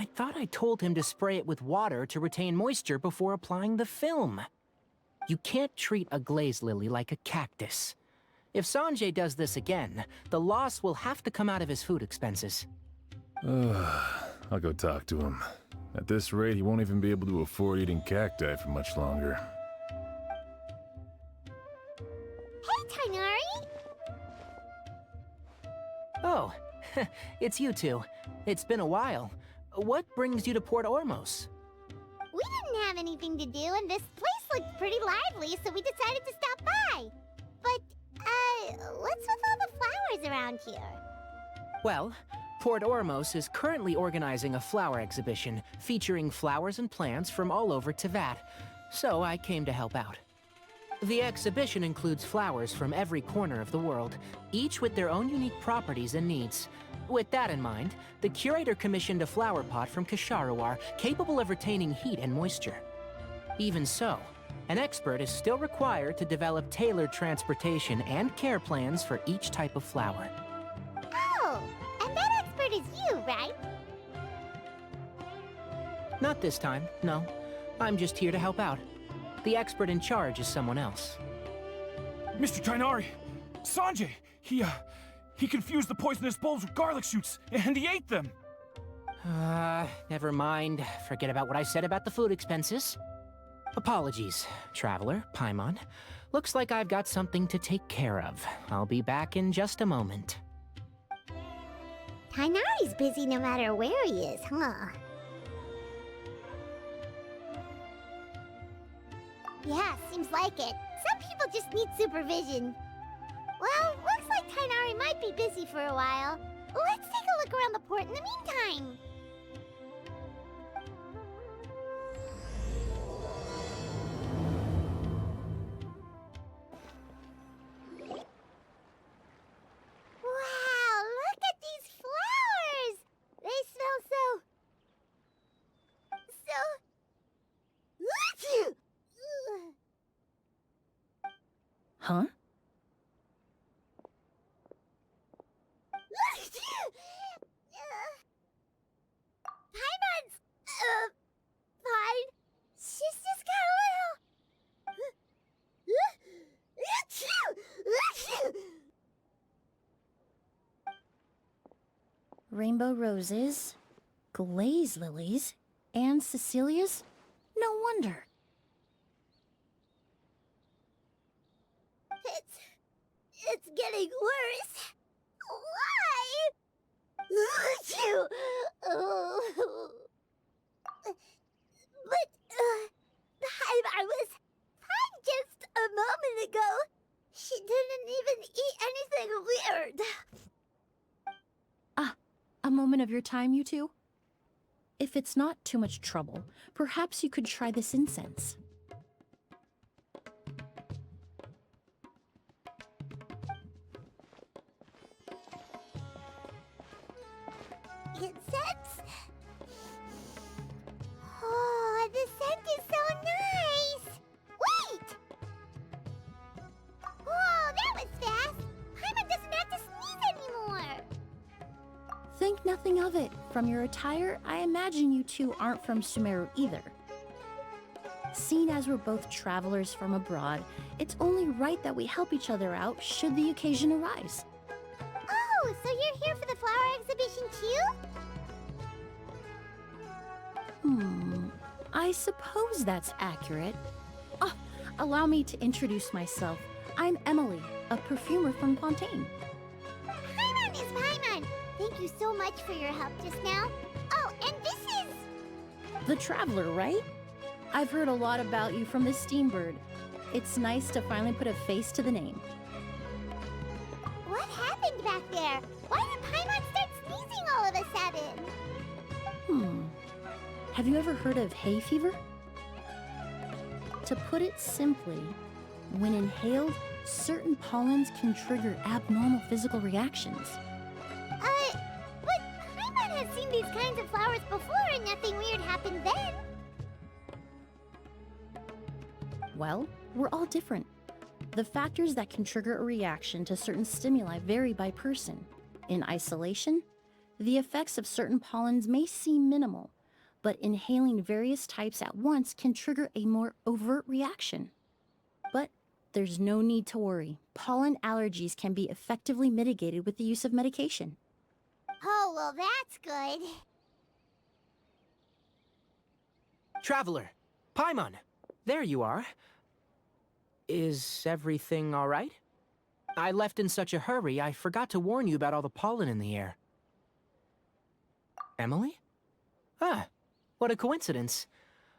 I thought I told him to spray it with water to retain moisture before applying the film. You can't treat a glaze lily like a cactus. If Sanjay does this again, the loss will have to come out of his food expenses. I'll go talk to him. At this rate, he won't even be able to afford eating cacti for much longer. Hey, Tighnari! Oh, it's you two. It's been a while. What brings you to Port Ormos? We didn't have anything to do, and this place looked pretty lively, so we decided to stop by. But, what's with all the flowers around here? Well, Port Ormos is currently organizing a flower exhibition featuring flowers and plants from all over Teyvat, so I came to help out. The exhibition includes flowers from every corner of the world, each with their own unique properties and needs. With that in mind, the curator commissioned a flower pot from Kasharawar capable of retaining heat and moisture. Even so, an expert is still required to develop tailored transportation and care plans for each type of flower. Oh, and that expert is you, right? Not this time, no. I'm just here to help out. The expert in charge is someone else. Mr. Tighnari! Sanjay! He confused the poisonous bulbs with garlic shoots, and he ate them! Never mind. Forget about what I said about the food expenses. Apologies, Traveler, Paimon. Looks like I've got something to take care of. I'll be back in just a moment. Tighnari's busy no matter where he is, huh? Yeah, seems like it. Some people just need supervision. Well, looks like Tighnari might be busy for a while. Let's take a look around the port in the meantime. Wow, look at these flowers! They smell so... Huh? Paimon's... fine. She's just got a little... Rainbow roses, glaze lilies, and Cecilia's? No wonder. It's getting worse. Why? But, I was fine just a moment ago. She didn't even eat anything weird. A moment of your time, you two? If it's not too much trouble, perhaps you could try this incense. Incense? Oh, the scent is so nice! Wait! Whoa, that was fast! Paimon doesn't have to sneeze anymore! Think nothing of it. From your attire, I imagine you two aren't from Sumeru either. Seeing as we're both travelers from abroad, it's only right that we help each other out should the occasion arise. Oh, so you're here for the flower exhibition too? I suppose that's accurate. Oh, allow me to introduce myself. I'm Emilie, a perfumer from Fontaine. Paimon is Paimon! Thank you so much for your help just now. Oh, and this is... The Traveler, right? I've heard a lot about you from the Steambird. It's nice to finally put a face to the name. What happened back there? Why did Paimon start sneezing all of a sudden? Have you ever heard of hay fever? To put it simply, when inhaled, certain pollens can trigger abnormal physical reactions. But Paimon has seen these kinds of flowers before and nothing weird happened then. Well, we're all different. The factors that can trigger a reaction to certain stimuli vary by person. In isolation, The effects of certain pollens may seem minimal, but inhaling various types at once can trigger a more overt reaction. But there's no need to worry. Pollen allergies can be effectively mitigated with the use of medication. Oh, well, that's good. Traveler, Paimon, there you are. Is everything all right? I left in such a hurry, I forgot to warn you about all the pollen in the air. Emilie? Ah, what a coincidence.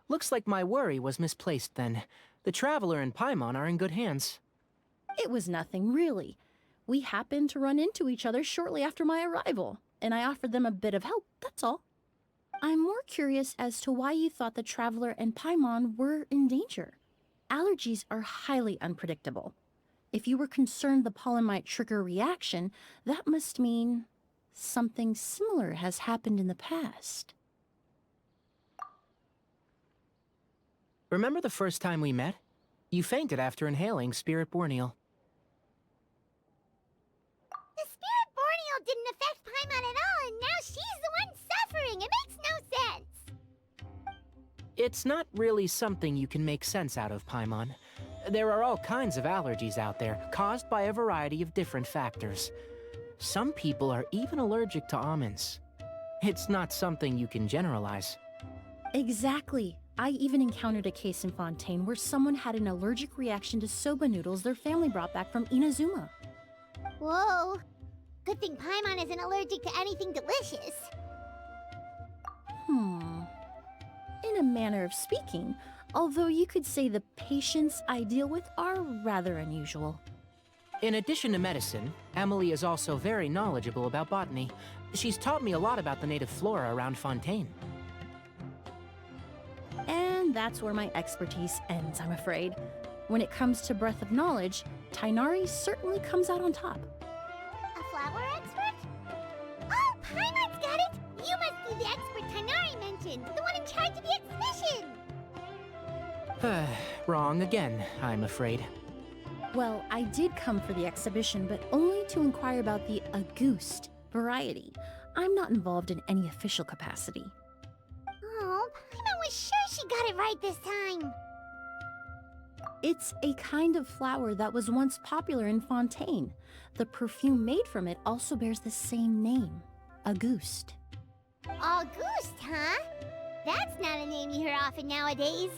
Looks like my worry was misplaced then. The Traveler and Paimon are in good hands. It was nothing, really. We happened to run into each other shortly after my arrival, and I offered them a bit of help, that's all. I'm more curious as to why you thought the Traveler and Paimon were in danger. Allergies are highly unpredictable. If you were concerned the pollen might trigger a reaction, that must mean something similar has happened in the past. Remember the first time we met? You fainted after inhaling Spirit Borneal. The Spirit Borneal didn't affect Paimon at all, and now she's the one suffering. It makes no sense. It's not really something you can make sense out of, Paimon. There are all kinds of allergies out there, caused by a variety of different factors. Some people are even allergic to almonds. It's not something you can generalize. Exactly. I even encountered a case in Fontaine where someone had an allergic reaction to soba noodles their family brought back from Inazuma. Whoa. Good thing Paimon isn't allergic to anything delicious. In a manner of speaking, although you could say the patients I deal with are rather unusual. In addition to medicine, Emilie is also very knowledgeable about botany. She's taught me a lot about the native flora around Fontaine. And that's where my expertise ends, I'm afraid. When it comes to breadth of knowledge, Tighnari certainly comes out on top. A flower expert? Oh, Paimon's got it! You must be the expert Tighnari mentioned, the one in charge of the exhibition! Wrong again, I'm afraid. Well, I did come for the exhibition, but only to inquire about the Auguste variety. I'm not involved in any official capacity. Oh, Paimon was sure she got it right this time. It's a kind of flower that was once popular in Fontaine. The perfume made from it also bears the same name, Auguste. Auguste, huh? That's not a name you hear often nowadays.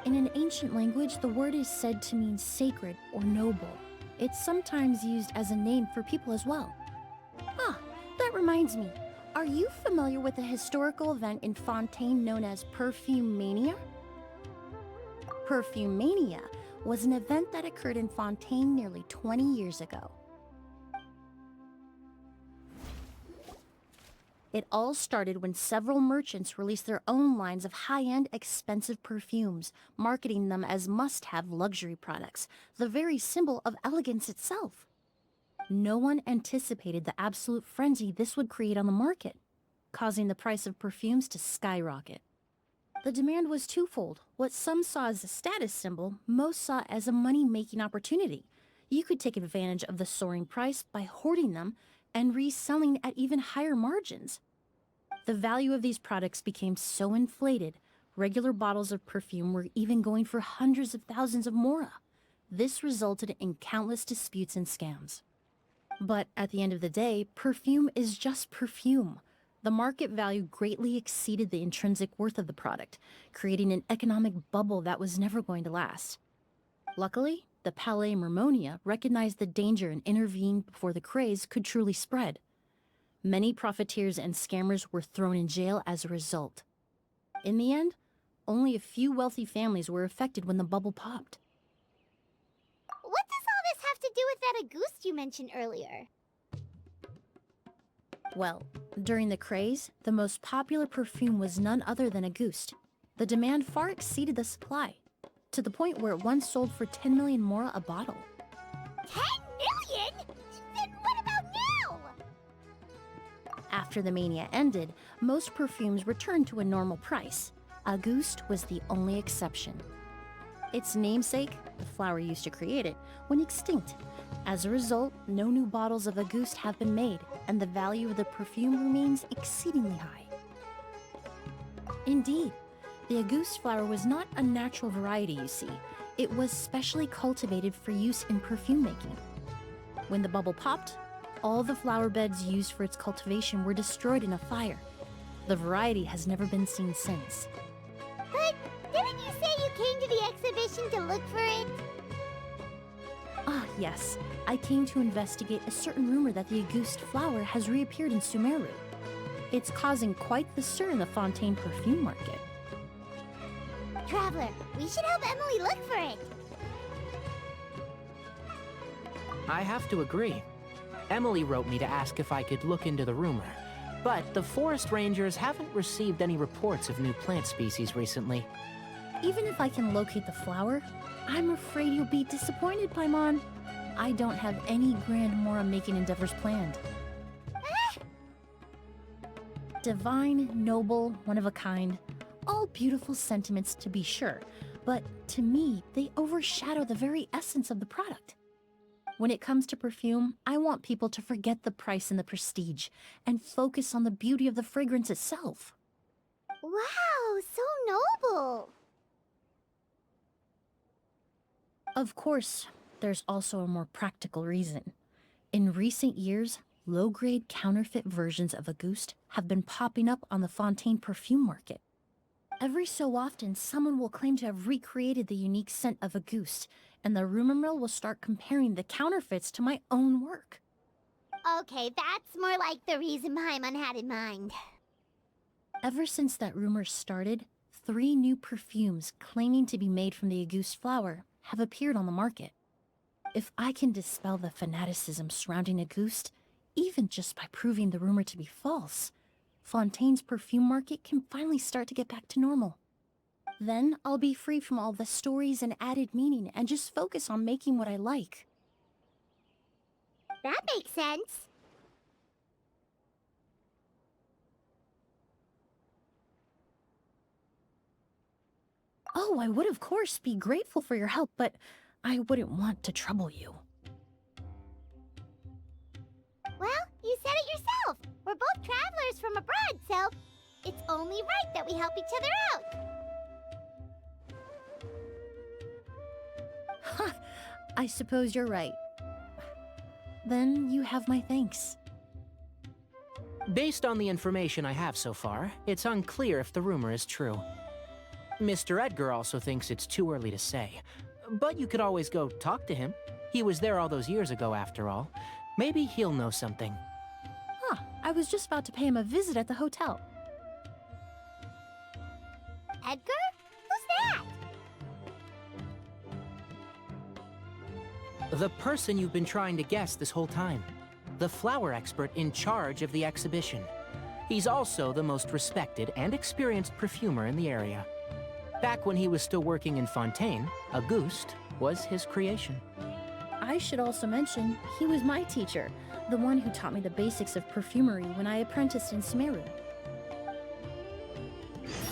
In an ancient language, the word is said to mean sacred or noble. It's sometimes used as a name for people as well. Ah, that reminds me. Are you familiar with a historical event in Fontaine known as Perfume Mania? Perfume Mania was an event that occurred in Fontaine nearly 20 years ago. It all started when several merchants released their own lines of high-end, expensive perfumes, marketing them as must-have luxury products, the very symbol of elegance itself. No one anticipated the absolute frenzy this would create on the market, causing the price of perfumes to skyrocket. The demand was twofold. What some saw as a status symbol, most saw as a money-making opportunity. You could take advantage of the soaring price by hoarding them and reselling at even higher margins. The value of these products became so inflated, regular bottles of perfume were even going for hundreds of thousands of mora. This resulted in countless disputes and scams. But at the end of the day, perfume is just perfume. The market value greatly exceeded the intrinsic worth of the product, creating an economic bubble that was never going to last. Luckily, the Palais Mermonia recognized the danger and intervened before the craze could truly spread. Many profiteers and scammers were thrown in jail as a result. In the end, only a few wealthy families were affected when the bubble popped. What does all this have to do with that Auguste you mentioned earlier? Well, during the craze, the most popular perfume was none other than Auguste. The demand far exceeded the supply, to the point where it once sold for 10 million mora a bottle. 10 million? Then what about now? After the mania ended, most perfumes returned to a normal price. Auguste was the only exception. Its namesake, the flower used to create it, went extinct, As a result, no new bottles of Auguste have been made, and the value of the perfume remains exceedingly high. Indeed, the Auguste flower was not a natural variety, you see. It was specially cultivated for use in perfume making. When the bubble popped, all the flower beds used for its cultivation were destroyed in a fire. The variety has never been seen since. But didn't you say you came to the exhibition to look for it? Ah, yes. I came to investigate a certain rumor that the Auguste flower has reappeared in Sumeru. It's causing quite the stir in the Fontaine perfume market. Traveler, we should help Emilie look for it. I have to agree. Emilie wrote me to ask if I could look into the rumor, but the forest rangers haven't received any reports of new plant species recently. Even if I can locate the flower, I'm afraid you'll be disappointed, Paimon. I don't have any grand Mora-making endeavors planned. Divine, noble, one of a kind. All beautiful sentiments to be sure, but to me, they overshadow the very essence of the product. When it comes to perfume, I want people to forget the price and the prestige, and focus on the beauty of the fragrance itself. Wow, so noble. Of course, there's also a more practical reason. In recent years, low-grade counterfeit versions of Auguste have been popping up on the Fontaine perfume market. Every so often, someone will claim to have recreated the unique scent of Auguste, and the rumor mill will start comparing the counterfeits to my own work. Okay, that's more like the reason Paimon had in mind. Ever since that rumor started, 3 new perfumes claiming to be made from the Auguste flower have appeared on the market. If I can dispel the fanaticism surrounding Auguste, even just by proving the rumor to be false, Fontaine's perfume market can finally start to get back to normal. Then I'll be free from all the stories and added meaning and just focus on making what I like. That makes sense. Oh, I would of course be grateful for your help, but I wouldn't want to trouble you. Well, you said it yourself. We're both travelers from abroad, so it's only right that we help each other out. Ha! I suppose you're right. Then you have my thanks. Based on the information I have so far, it's unclear if the rumor is true. Mr. Edgar also thinks it's too early to say, but you could always go talk to him. He was there all those years ago, after all. Maybe he'll know something. Huh, I was just about to pay him a visit at the hotel. Edgar? Who's that? The person you've been trying to guess this whole time. The flower expert in charge of the exhibition. He's also the most respected and experienced perfumer in the area. Back when he was still working in Fontaine, Auguste was his creation. I should also mention, he was my teacher, the one who taught me the basics of perfumery when I apprenticed in Sumeru.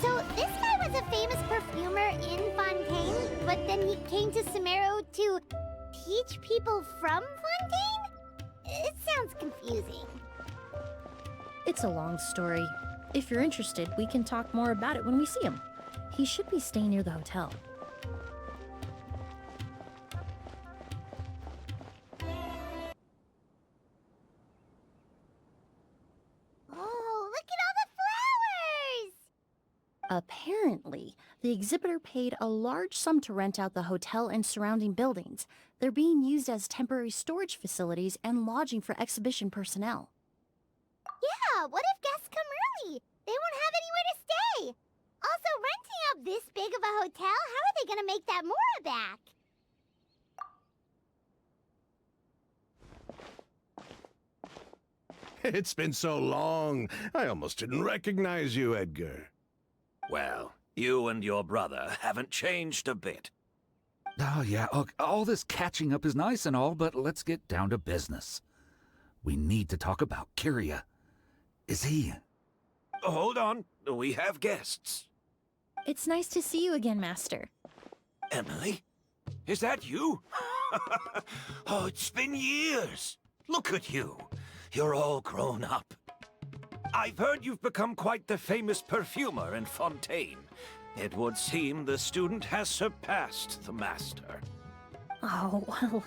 So this guy was a famous perfumer in Fontaine, but then he came to Sumeru to teach people from Fontaine? It sounds confusing. It's a long story. If you're interested, we can talk more about it when we see him. He should be staying near the hotel. Oh, look at all the flowers! Apparently, the exhibitor paid a large sum to rent out the hotel and surrounding buildings. They're being used as temporary storage facilities and lodging for exhibition personnel. Yeah, what if guests come early? They won't have anywhere to stay. Also, renting out this big of a hotel, how are they gonna make that Mora back? It's been so long, I almost didn't recognize you, Edgar. Well, you and your brother haven't changed a bit. Oh, yeah, look, all this catching up is nice and all, but let's get down to business. We need to talk about Kyria. Is he... Hold on, we have guests. It's nice to see you again, Master. Emilie? Is that you? Oh, it's been years. Look at you. You're all grown up. I've heard you've become quite the famous perfumer in Fontaine. It would seem the student has surpassed the master. Oh, well,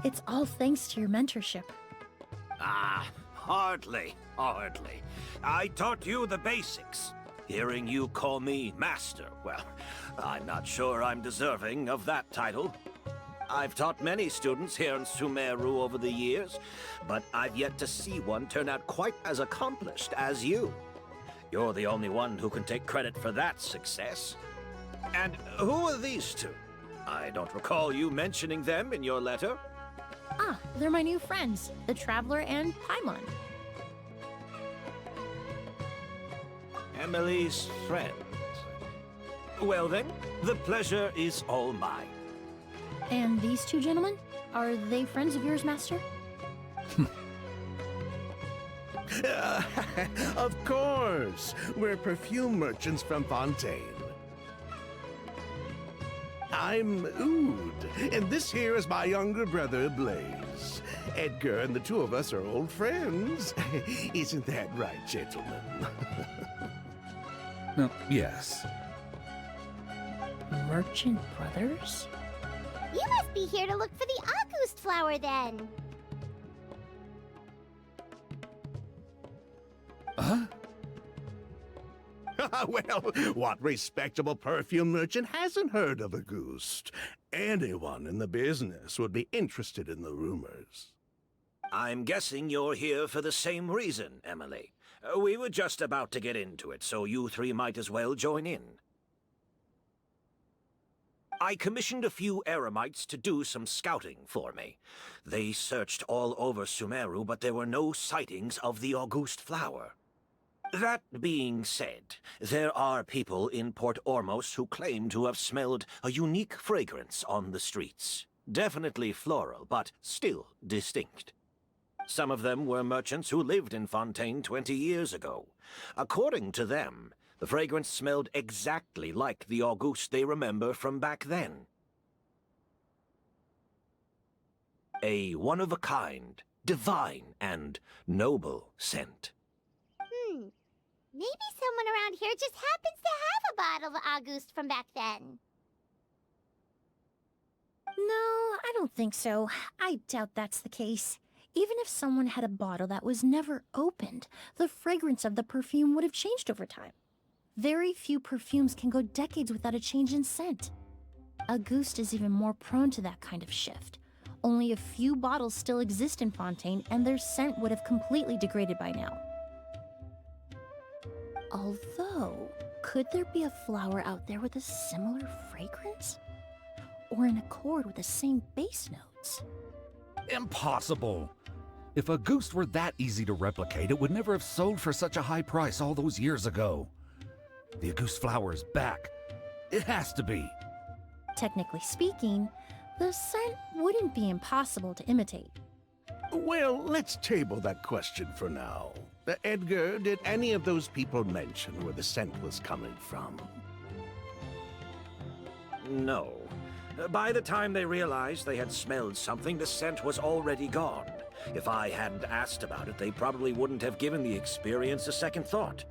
it's all thanks to your mentorship. Ah, hardly. I taught you the basics. Hearing you call me master, well, I'm not sure I'm deserving of that title. I've taught many students here in Sumeru over the years, but I've yet to see one turn out quite as accomplished as you. You're the only one who can take credit for that success. And who are these two? I don't recall you mentioning them in your letter. Ah, they're my new friends, the Traveler and Paimon. Emilie's friends. Well then, the pleasure is all mine. And these two gentlemen? Are they friends of yours, Master? Of course! We're perfume merchants from Fontaine. I'm Oud, and this here is my younger brother, Blaze. Edgar and the two of us are old friends. Isn't that right, gentlemen? No, yes. Merchant brothers? You must be here to look for the August flower then. Huh? Well, what respectable perfume merchant hasn't heard of Auguste? Anyone in the business would be interested in the rumors. I'm guessing you're here for the same reason, Emilie. We were just about to get into it, so you three might as well join in. I commissioned a few eremites to do some scouting for me. They searched all over Sumeru, but there were no sightings of the Auguste flower. That being said, there are people in Port Ormos who claim to have smelled a unique fragrance on the streets. Definitely floral, but still distinct. Some of them were merchants who lived in Fontaine 20 years ago. According to them, the fragrance smelled exactly like the Auguste they remember from back then. A one-of-a-kind, divine, and noble scent. Maybe someone around here just happens to have a bottle of Auguste from back then. No, I don't think so. I doubt that's the case. Even if someone had a bottle that was never opened, the fragrance of the perfume would have changed over time. Very few perfumes can go decades without a change in scent. Auguste is even more prone to that kind of shift. Only a few bottles still exist in Fontaine, and their scent would have completely degraded by now. Although, could there be a flower out there with a similar fragrance? Or in accord with the same base notes? Impossible! If Auguste were that easy to replicate, it would never have sold for such a high price all those years ago. The Auguste flower is back. It has to be. Technically speaking, the scent wouldn't be impossible to imitate. Well, let's table that question for now. Edgar, did any of those people mention where the scent was coming from? No. By the time they realized they had smelled something, the scent was already gone. If I hadn't asked about it, they probably wouldn't have given the experience a second thought.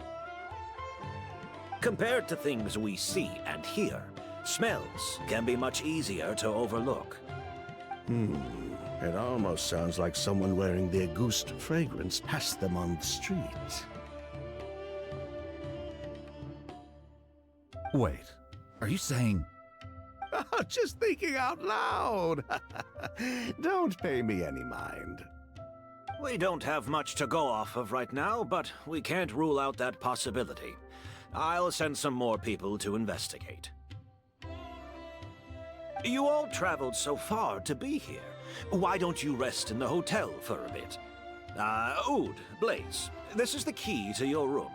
Compared to things we see and hear, smells can be much easier to overlook. It almost sounds like someone wearing the Auguste fragrance passed them on the street. Wait, are you saying... Just thinking out loud. Don't pay me any mind. We don't have much to go off of right now, but we can't rule out that possibility. I'll send some more people to investigate. You all traveled so far to be here. Why don't you rest in the hotel for a bit? Oud, Blaze, this is the key to your room.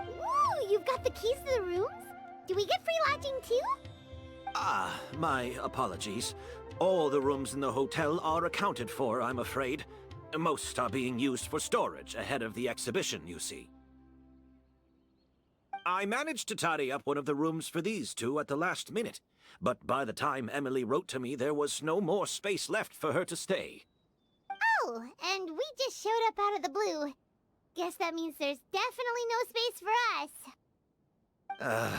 Ooh, you've got the keys to the rooms? Do we get free lodging too? My apologies. All the rooms in the hotel are accounted for, I'm afraid. Most are being used for storage ahead of the exhibition, you see. I managed to tidy up one of the rooms for these two at the last minute, but by the time Emilie wrote to me, there was no more space left for her to stay. Oh, and we just showed up out of the blue. Guess that means there's definitely no space for us.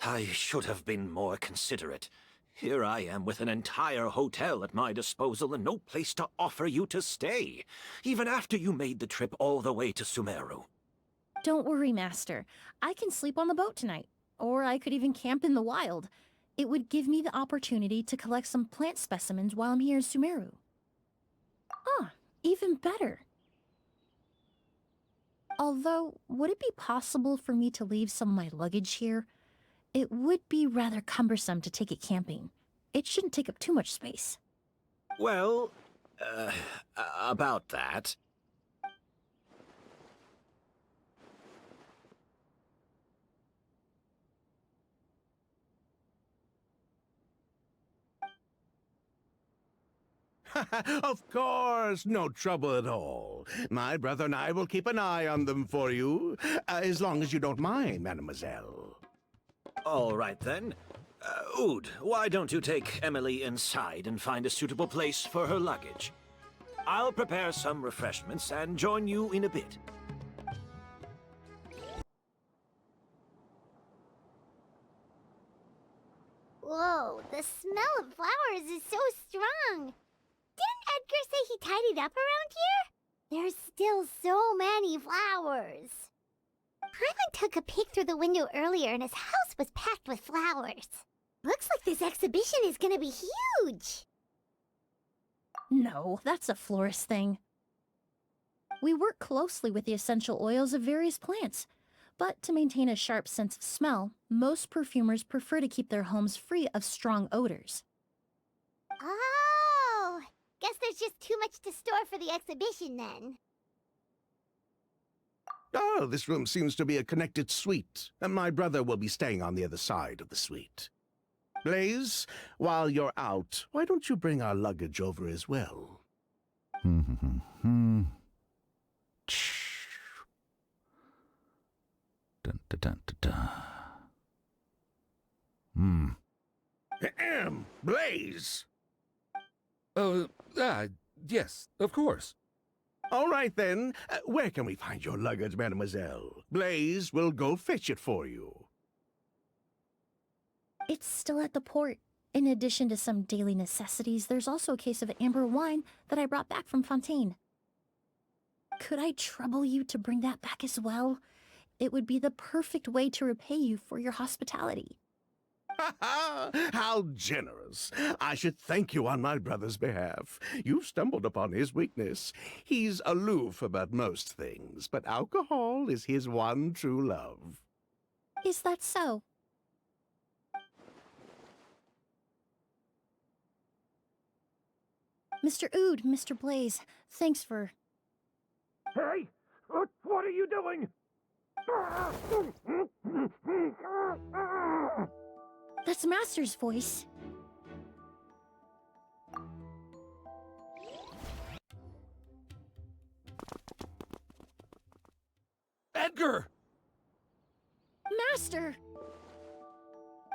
I should have been more considerate. Here I am with an entire hotel at my disposal and no place to offer you to stay, even after you made the trip all the way to Sumeru. Don't worry, Master. I can sleep on the boat tonight. Or I could even camp in the wild. It would give me the opportunity to collect some plant specimens while I'm here in Sumeru. Ah, even better. Although, would it be possible for me to leave some of my luggage here? It would be rather cumbersome to take it camping. It shouldn't take up too much space. Well, about that. Of course, no trouble at all. My brother and I will keep an eye on them for you, as long as you don't mind, mademoiselle. All right, then. Oud, why don't you take Emilie inside and find a suitable place for her luggage? I'll prepare some refreshments and join you in a bit. Whoa, the smell of flowers is so strong. Didn't Edgar say he tidied up around here? There's still so many flowers. Paimon took a peek through the window earlier and his house was packed with flowers. Looks like this exhibition is gonna be huge. No, that's a florist thing. We work closely with the essential oils of various plants, but to maintain a sharp sense of smell, most perfumers prefer to keep their homes free of strong odors. Oh, guess there's just too much to store for the exhibition then. Oh, this room seems to be a connected suite, and my brother will be staying on the other side of the suite. Blaze, while you're out, why don't you bring our luggage over as well? Dun, dun, dun, dun, dun. Ahem, Blaze! Yes, of course. All right, then. Where can we find your luggage, mademoiselle? Blaze will go fetch it for you. It's still at the port. In addition to some daily necessities, there's also a case of amber wine that I brought back from Fontaine. Could I trouble you to bring that back as well? It would be the perfect way to repay you for your hospitality. Ha ha! How generous! I should thank you on my brother's behalf. You've stumbled upon his weakness. He's aloof about most things, but alcohol is his one true love. Is that so? Mr. Oud, Mr. Blaze, thanks for... Hey! What are you doing? That's Master's voice. Edgar! Master!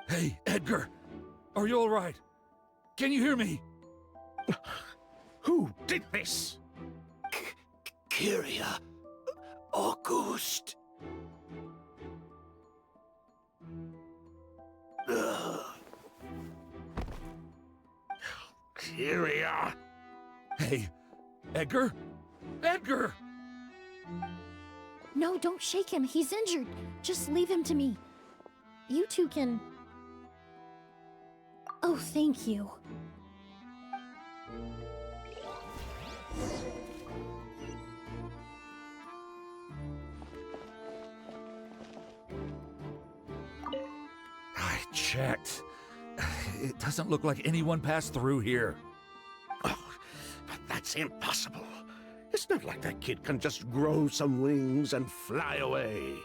Hey, Edgar! Are you all right? Can you hear me? Who did this? Kyria. August. Kyria! Hey, Edgar? Edgar! No, don't shake him. He's injured. Just leave him to me. You two can... Oh, thank you. I checked. It doesn't look like anyone passed through here. Oh, but that's impossible. It's not like that kid can just grow some wings and fly away.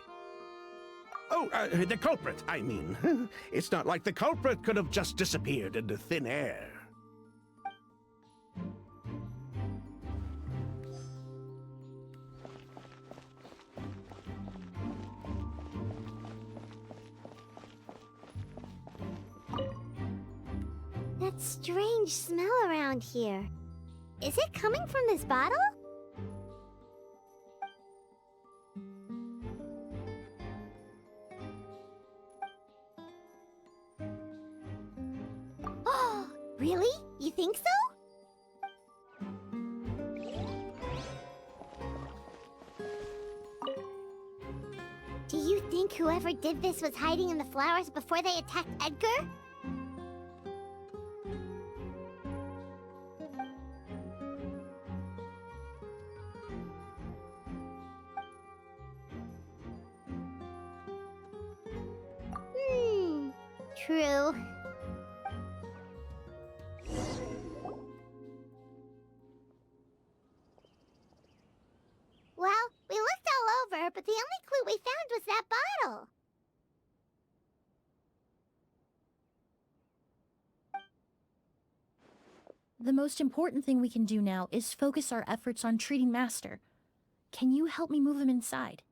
Oh, the culprit, I mean. It's not like the culprit could have just disappeared into thin air. strange smell around here. Is it coming from this bottle? Oh, really? You think so? Do you think whoever did this was hiding in the flowers before they attacked Edgar? True. Well, we looked all over, but the only clue we found was that bottle. The most important thing we can do now is focus our efforts on treating Master. Can you help me move him inside?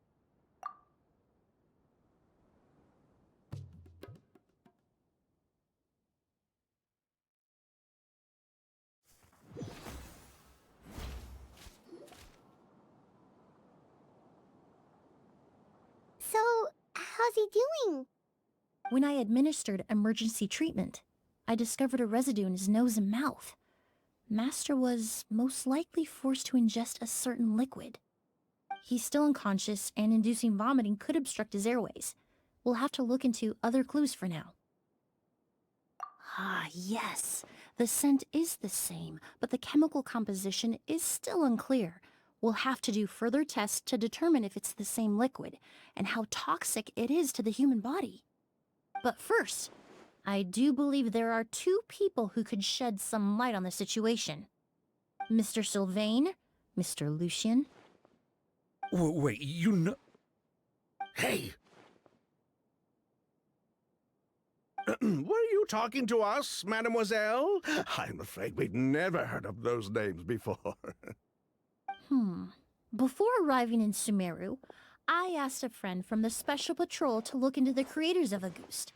So, how's he doing? When I administered emergency treatment, I discovered a residue in his nose and mouth. Master was most likely forced to ingest a certain liquid. He's still unconscious, and inducing vomiting could obstruct his airways. We'll have to look into other clues for now. Ah, yes. The scent is the same, but the chemical composition is still unclear. We'll have to do further tests to determine if it's the same liquid, and how toxic it is to the human body. But first, I do believe there are two people who could shed some light on the situation. Mr. Sylvain, Mr. Lucien. Wait, you know... Hey! Were you talking to us, mademoiselle? I'm afraid we'd never heard of those names before. Before arriving in Sumeru, I asked a friend from the Special Patrol to look into the creators of Auguste.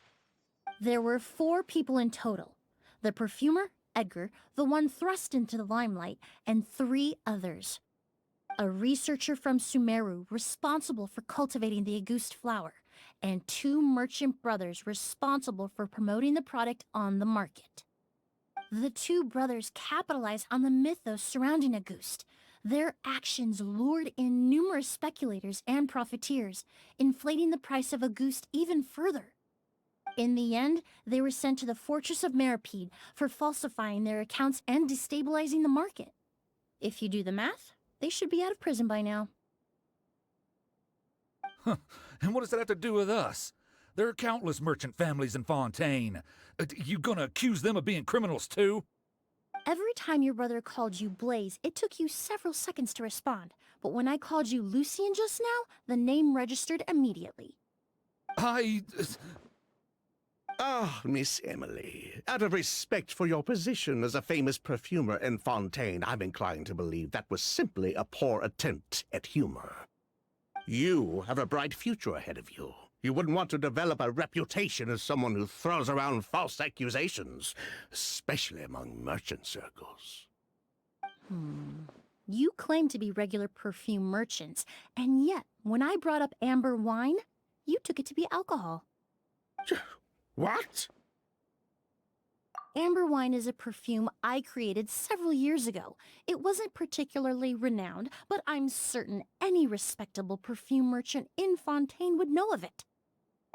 There were 4 people in total. The perfumer, Edgar, the one thrust into the limelight, and 3 others. A researcher from Sumeru responsible for cultivating the Auguste flower, and 2 merchant brothers responsible for promoting the product on the market. The 2 brothers capitalized on the mythos surrounding Auguste. Their actions lured in numerous speculators and profiteers, inflating the price of Auguste even further. In the end, they were sent to the Fortress of Meripede for falsifying their accounts and destabilizing the market. If you do the math, they should be out of prison by now. Huh. And what does that have to do with us? There are countless merchant families in Fontaine. You gonna accuse them of being criminals too? Every time your brother called you Blaze, it took you several seconds to respond. But when I called you Lucien just now, the name registered immediately. Ah, Miss Emilie, out of respect for your position as a famous perfumer in Fontaine, I'm inclined to believe that was simply a poor attempt at humor. You have a bright future ahead of you. You wouldn't want to develop a reputation as someone who throws around false accusations, especially among merchant circles. You claim to be regular perfume merchants, and yet, when I brought up amber wine, you took it to be alcohol. What? Amber wine is a perfume I created several years ago. It wasn't particularly renowned, but I'm certain any respectable perfume merchant in Fontaine would know of it.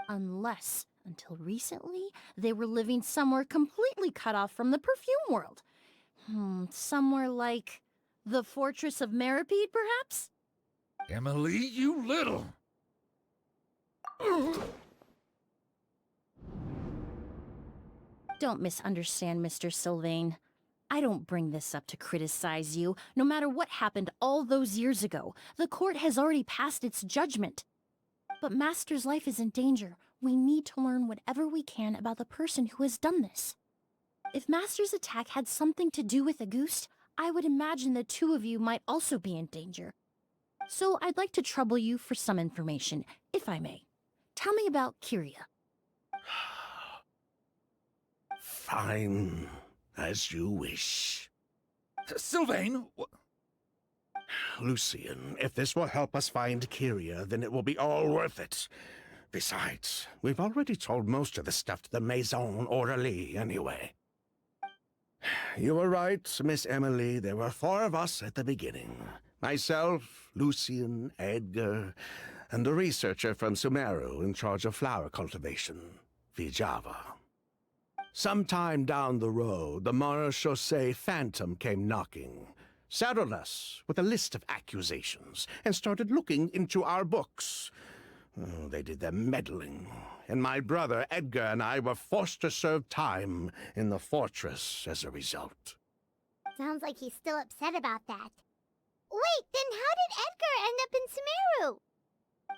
Unless, until recently, they were living somewhere completely cut off from the perfume world. Somewhere like the Fortress of Meripede, perhaps? Emilie, you little... Don't misunderstand, Mr. Sylvain. I don't bring this up to criticize you. No matter what happened all those years ago, the court has already passed its judgment. But Master's life is in danger. We need to learn whatever we can about the person who has done this. If Master's attack had something to do with Auguste, I would imagine the 2 of you might also be in danger. So I'd like to trouble you for some information, if I may. Tell me about Kyria. Fine. As you wish. Sylvain! Lucian, if this will help us find Kyria, then it will be all worth it. Besides, we've already told most of the stuff to the Maison Orally anyway. You were right, Miss Emilie. There were 4 of us at the beginning. Myself, Lucian, Edgar, and the researcher from Sumeru in charge of flower cultivation, Vijava. Sometime down the road, the Marechaussee Phantom came knocking, saddled us with a list of accusations, and started looking into our books. Oh, they did their meddling, and my brother Edgar and I were forced to serve time in the fortress as a result. Sounds like he's still upset about that. Wait, then how did Edgar end up in Sumeru?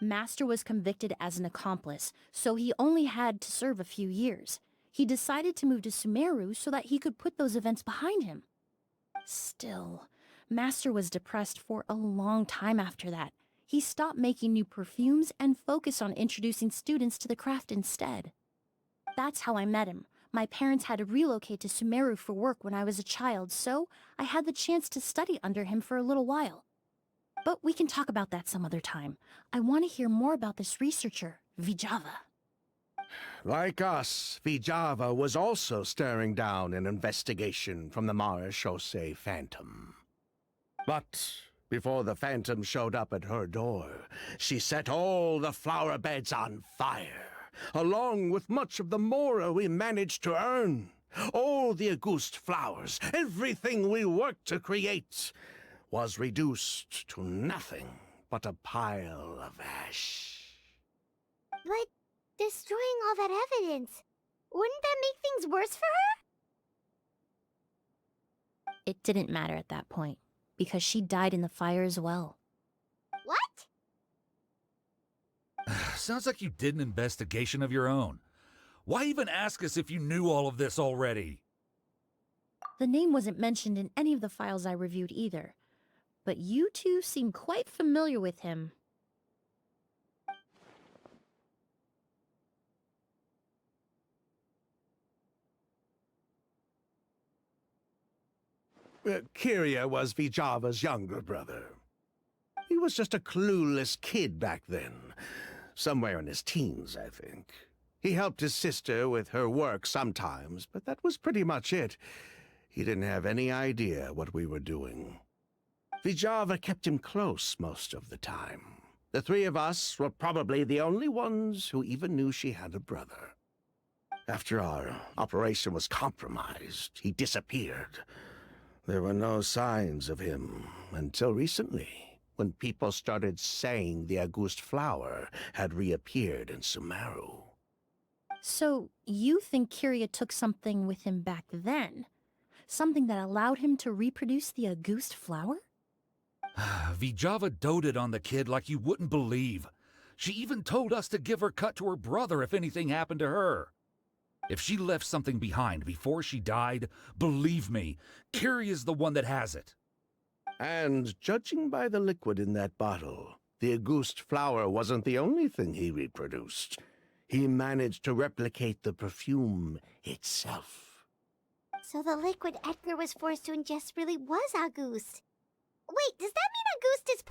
Master was convicted as an accomplice, so he only had to serve a few years. He decided to move to Sumeru so that he could put those events behind him. Still, Master was depressed for a long time after that. He stopped making new perfumes and focused on introducing students to the craft instead. That's how I met him. My parents had to relocate to Sumeru for work when I was a child, so I had the chance to study under him for a little while. But we can talk about that some other time. I want to hear more about this researcher, Vijava. Like us, Vijava was also staring down an investigation from the Marechaussee Phantom. But before the Phantom showed up at her door, she set all the flower beds on fire, along with much of the mora we managed to earn. All the Auguste flowers, everything we worked to create, was reduced to nothing but a pile of ash. But destroying all that evidence, wouldn't that make things worse for her? It didn't matter at that point, because she died in the fire as well. What? Sounds like you did an investigation of your own. Why even ask us if you knew all of this already? The name wasn't mentioned in any of the files I reviewed either, but you two seem quite familiar with him. Kyria was Vijava's younger brother. He was just a clueless kid back then. Somewhere in his teens, I think. He helped his sister with her work sometimes, but that was pretty much it. He didn't have any idea what we were doing. Vijava kept him close most of the time. The 3 of us were probably the only ones who even knew she had a brother. After our operation was compromised, he disappeared. There were no signs of him until recently, when people started saying the Auguste flower had reappeared in Sumeru. So, you think Kyria took something with him back then? Something that allowed him to reproduce the Auguste flower? Vijava doted on the kid like you wouldn't believe. She even told us to give her cut to her brother if anything happened to her. If she left something behind before she died, believe me, Kyria's the one that has it. And judging by the liquid in that bottle, the Auguste flower wasn't the only thing he reproduced. He managed to replicate the perfume itself. So the liquid Edgar was forced to ingest really was Auguste. Wait, does that mean Auguste is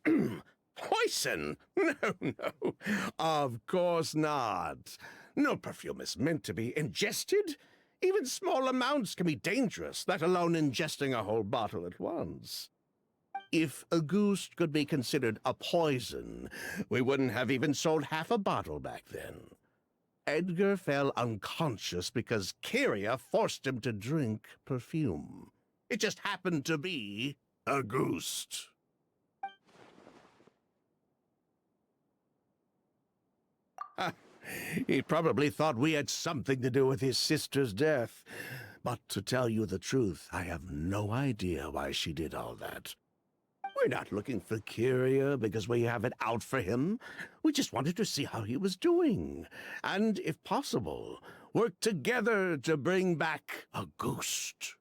poison? Poison? No. Of course not. No perfume is meant to be ingested. Even small amounts can be dangerous, let alone ingesting a whole bottle at once. If Auguste could be considered a poison, we wouldn't have even sold half a bottle back then. Edgar fell unconscious because Kyria forced him to drink perfume. It just happened to be Auguste. He probably thought we had something to do with his sister's death. But to tell you the truth, I have no idea why she did all that. We're not looking for Kyria because we have it out for him. We just wanted to see how he was doing. And, if possible, work together to bring back Auguste.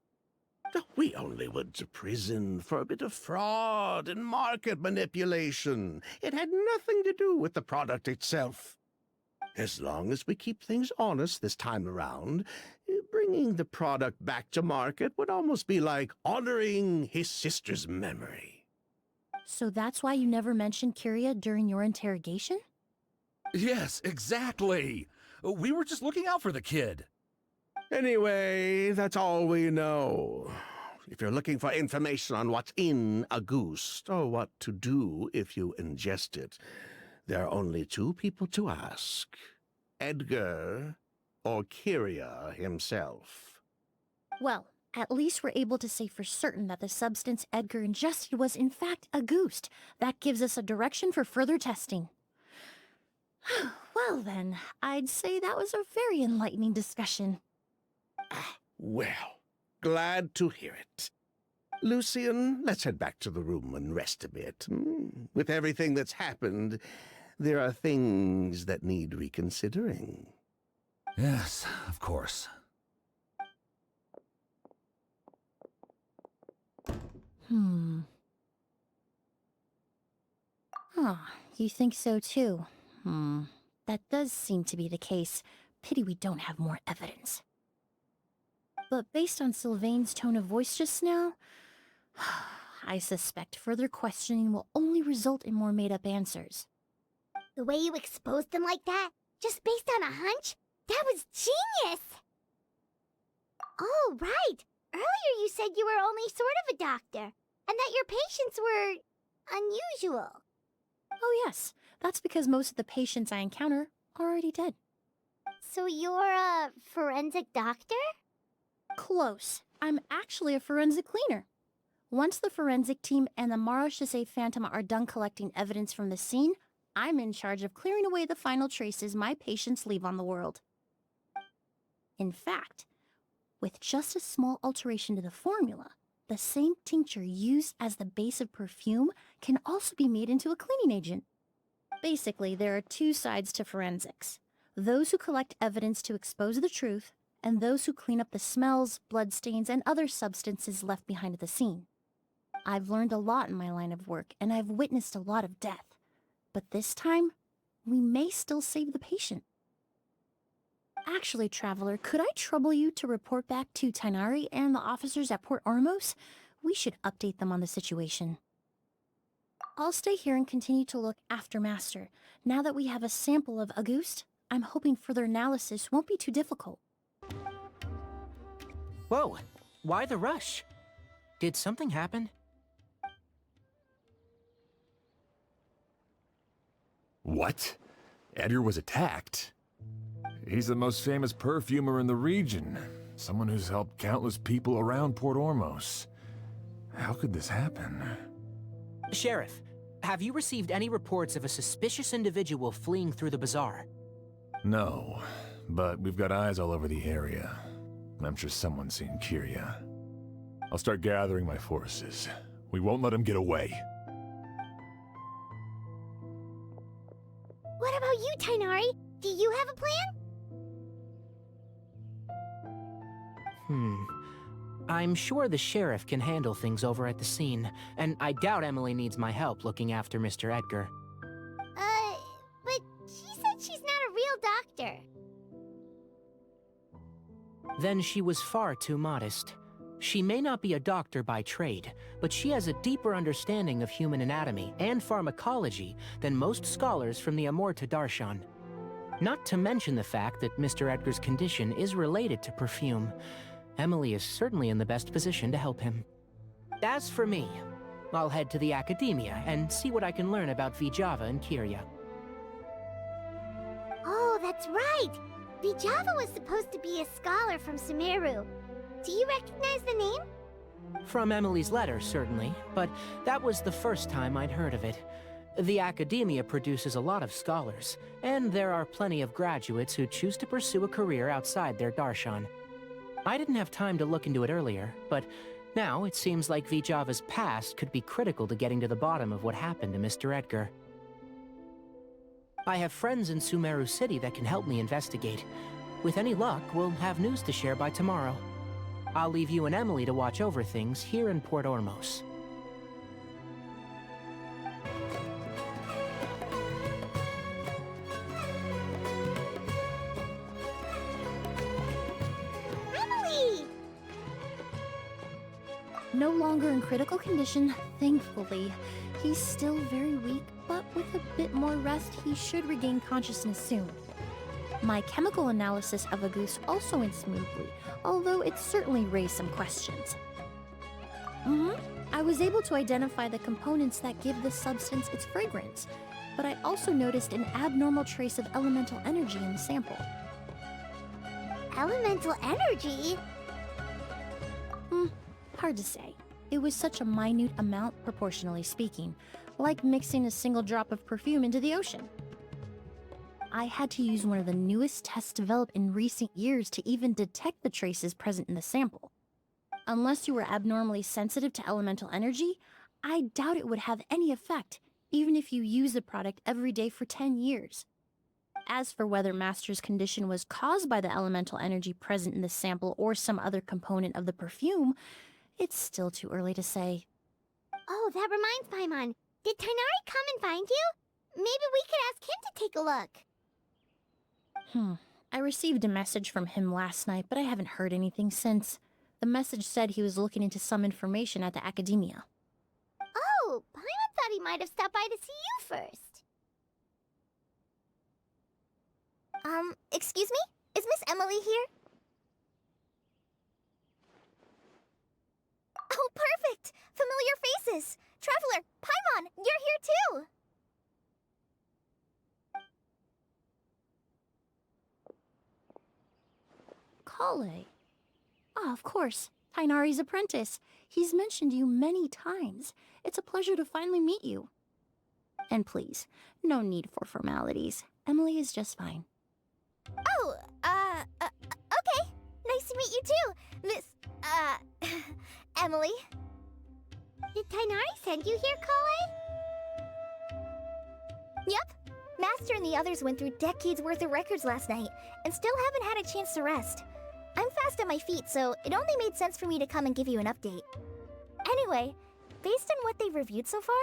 We only went to prison for a bit of fraud and market manipulation. It had nothing to do with the product itself. As long as we keep things honest this time around, bringing the product back to market would almost be like honoring his sister's memory. So that's why you never mentioned Kyria during your interrogation? Yes, exactly. We were just looking out for the kid. Anyway, that's all we know. If you're looking for information on what's in a goose, or what to do if you ingest it, there are only two people to ask: Edgar or Kyria himself. Well, at least we're able to say for certain that the substance Edgar ingested was in fact a goose. That gives us a direction for further testing. Well then, I'd say that was a very enlightening discussion. Well, glad to hear it. Lucian, let's head back to the room and rest a bit. With everything that's happened, there are things that need reconsidering. Yes, of course. You think so too? That does seem to be the case. Pity we don't have more evidence. But based on Sylvain's tone of voice just now, I suspect further questioning will only result in more made-up answers. The way you exposed them like that, just based on a hunch, that was genius! Oh, right! Earlier you said you were only sort of a doctor, and that your patients were unusual. Oh yes, that's because most of the patients I encounter are already dead. So you're a forensic doctor? Close. I'm actually a forensic cleaner. Once the forensic team and the Marechaussee Phantom are done collecting evidence from the scene, I'm in charge of clearing away the final traces my patients leave on the world. In fact, with just a small alteration to the formula, the same tincture used as the base of perfume can also be made into a cleaning agent. Basically, there are two sides to forensics: those who collect evidence to expose the truth, and those who clean up the smells, bloodstains, and other substances left behind at the scene. I've learned a lot in my line of work, and I've witnessed a lot of death. But this time, we may still save the patient. Actually, Traveler, could I trouble you to report back to Tighnari and the officers at Port Ormos? We should update them on the situation. I'll stay here and continue to look after Master. Now that we have a sample of Auguste, I'm hoping further analysis won't be too difficult. Whoa, why the rush? Did something happen? What? Edgar was attacked? He's the most famous perfumer in the region. Someone who's helped countless people around Port Ormos. How could this happen? Sheriff, have you received any reports of a suspicious individual fleeing through the bazaar? No, but we've got eyes all over the area. I'm sure someone's seen Kyria. I'll start gathering my forces. We won't let him get away. What about you, Tighnari? Do you have a plan? I'm sure the sheriff can handle things over at the scene, and I doubt Emilie needs my help looking after Mr. Edgar. But she said she's not a real doctor. Then she was far too modest. She may not be a doctor by trade, but she has a deeper understanding of human anatomy and pharmacology than most scholars from the Amurta Darshan. Not to mention the fact that Mr. Edgar's condition is related to perfume. Emilie is certainly in the best position to help him. As for me, I'll head to the academia and see what I can learn about Vijava and Kyria. Oh, that's right! Vijava was supposed to be a scholar from Sumeru. Do you recognize the name? From Emilie's letter, certainly, but that was the first time I'd heard of it. The academia produces a lot of scholars, and there are plenty of graduates who choose to pursue a career outside their darshan. I didn't have time to look into it earlier, but now it seems like Vijava's past could be critical to getting to the bottom of what happened to Mr. Edgar. I have friends in Sumeru City that can help me investigate. With any luck, we'll have news to share by tomorrow. I'll leave you and Emilie to watch over things here in Port Ormos. No longer in critical condition, thankfully. He's still very weak, but with a bit more rest, he should regain consciousness soon. My chemical analysis of a goose also went smoothly, although it certainly raised some questions. I was able to identify the components that give this substance its fragrance, but I also noticed an abnormal trace of elemental energy in the sample. Elemental energy? Hard to say. It was such a minute amount, proportionally speaking, like mixing a single drop of perfume into the ocean. I had to use one of the newest tests developed in recent years to even detect the traces present in the sample. Unless you were abnormally sensitive to elemental energy, I doubt it would have any effect, even if you use the product every day for 10 years. As for whether Master's condition was caused by the elemental energy present in the sample or some other component of the perfume, it's still too early to say. Oh, that reminds Paimon. Did Tighnari come and find you? Maybe we could ask him to take a look. I received a message from him last night, but I haven't heard anything since. The message said he was looking into some information at the academia. Oh, Paimon thought he might have stopped by to see you first. Excuse me? Is Miss Emilie here? Oh, perfect! Familiar faces! Traveler, Paimon, you're here too! Kale. Ah, of course. Tighnari's apprentice. He's mentioned you many times. It's a pleasure to finally meet you. And please, no need for formalities. Emilie is just fine. Oh, okay. Nice to meet you too, Miss, Emilie. Did Tighnari send you here, Kale? Yep. Master and the others went through decades worth of records last night, and still haven't had a chance to rest. I'm fast on my feet, so it only made sense for me to come and give you an update. Anyway, based on what they've reviewed so far,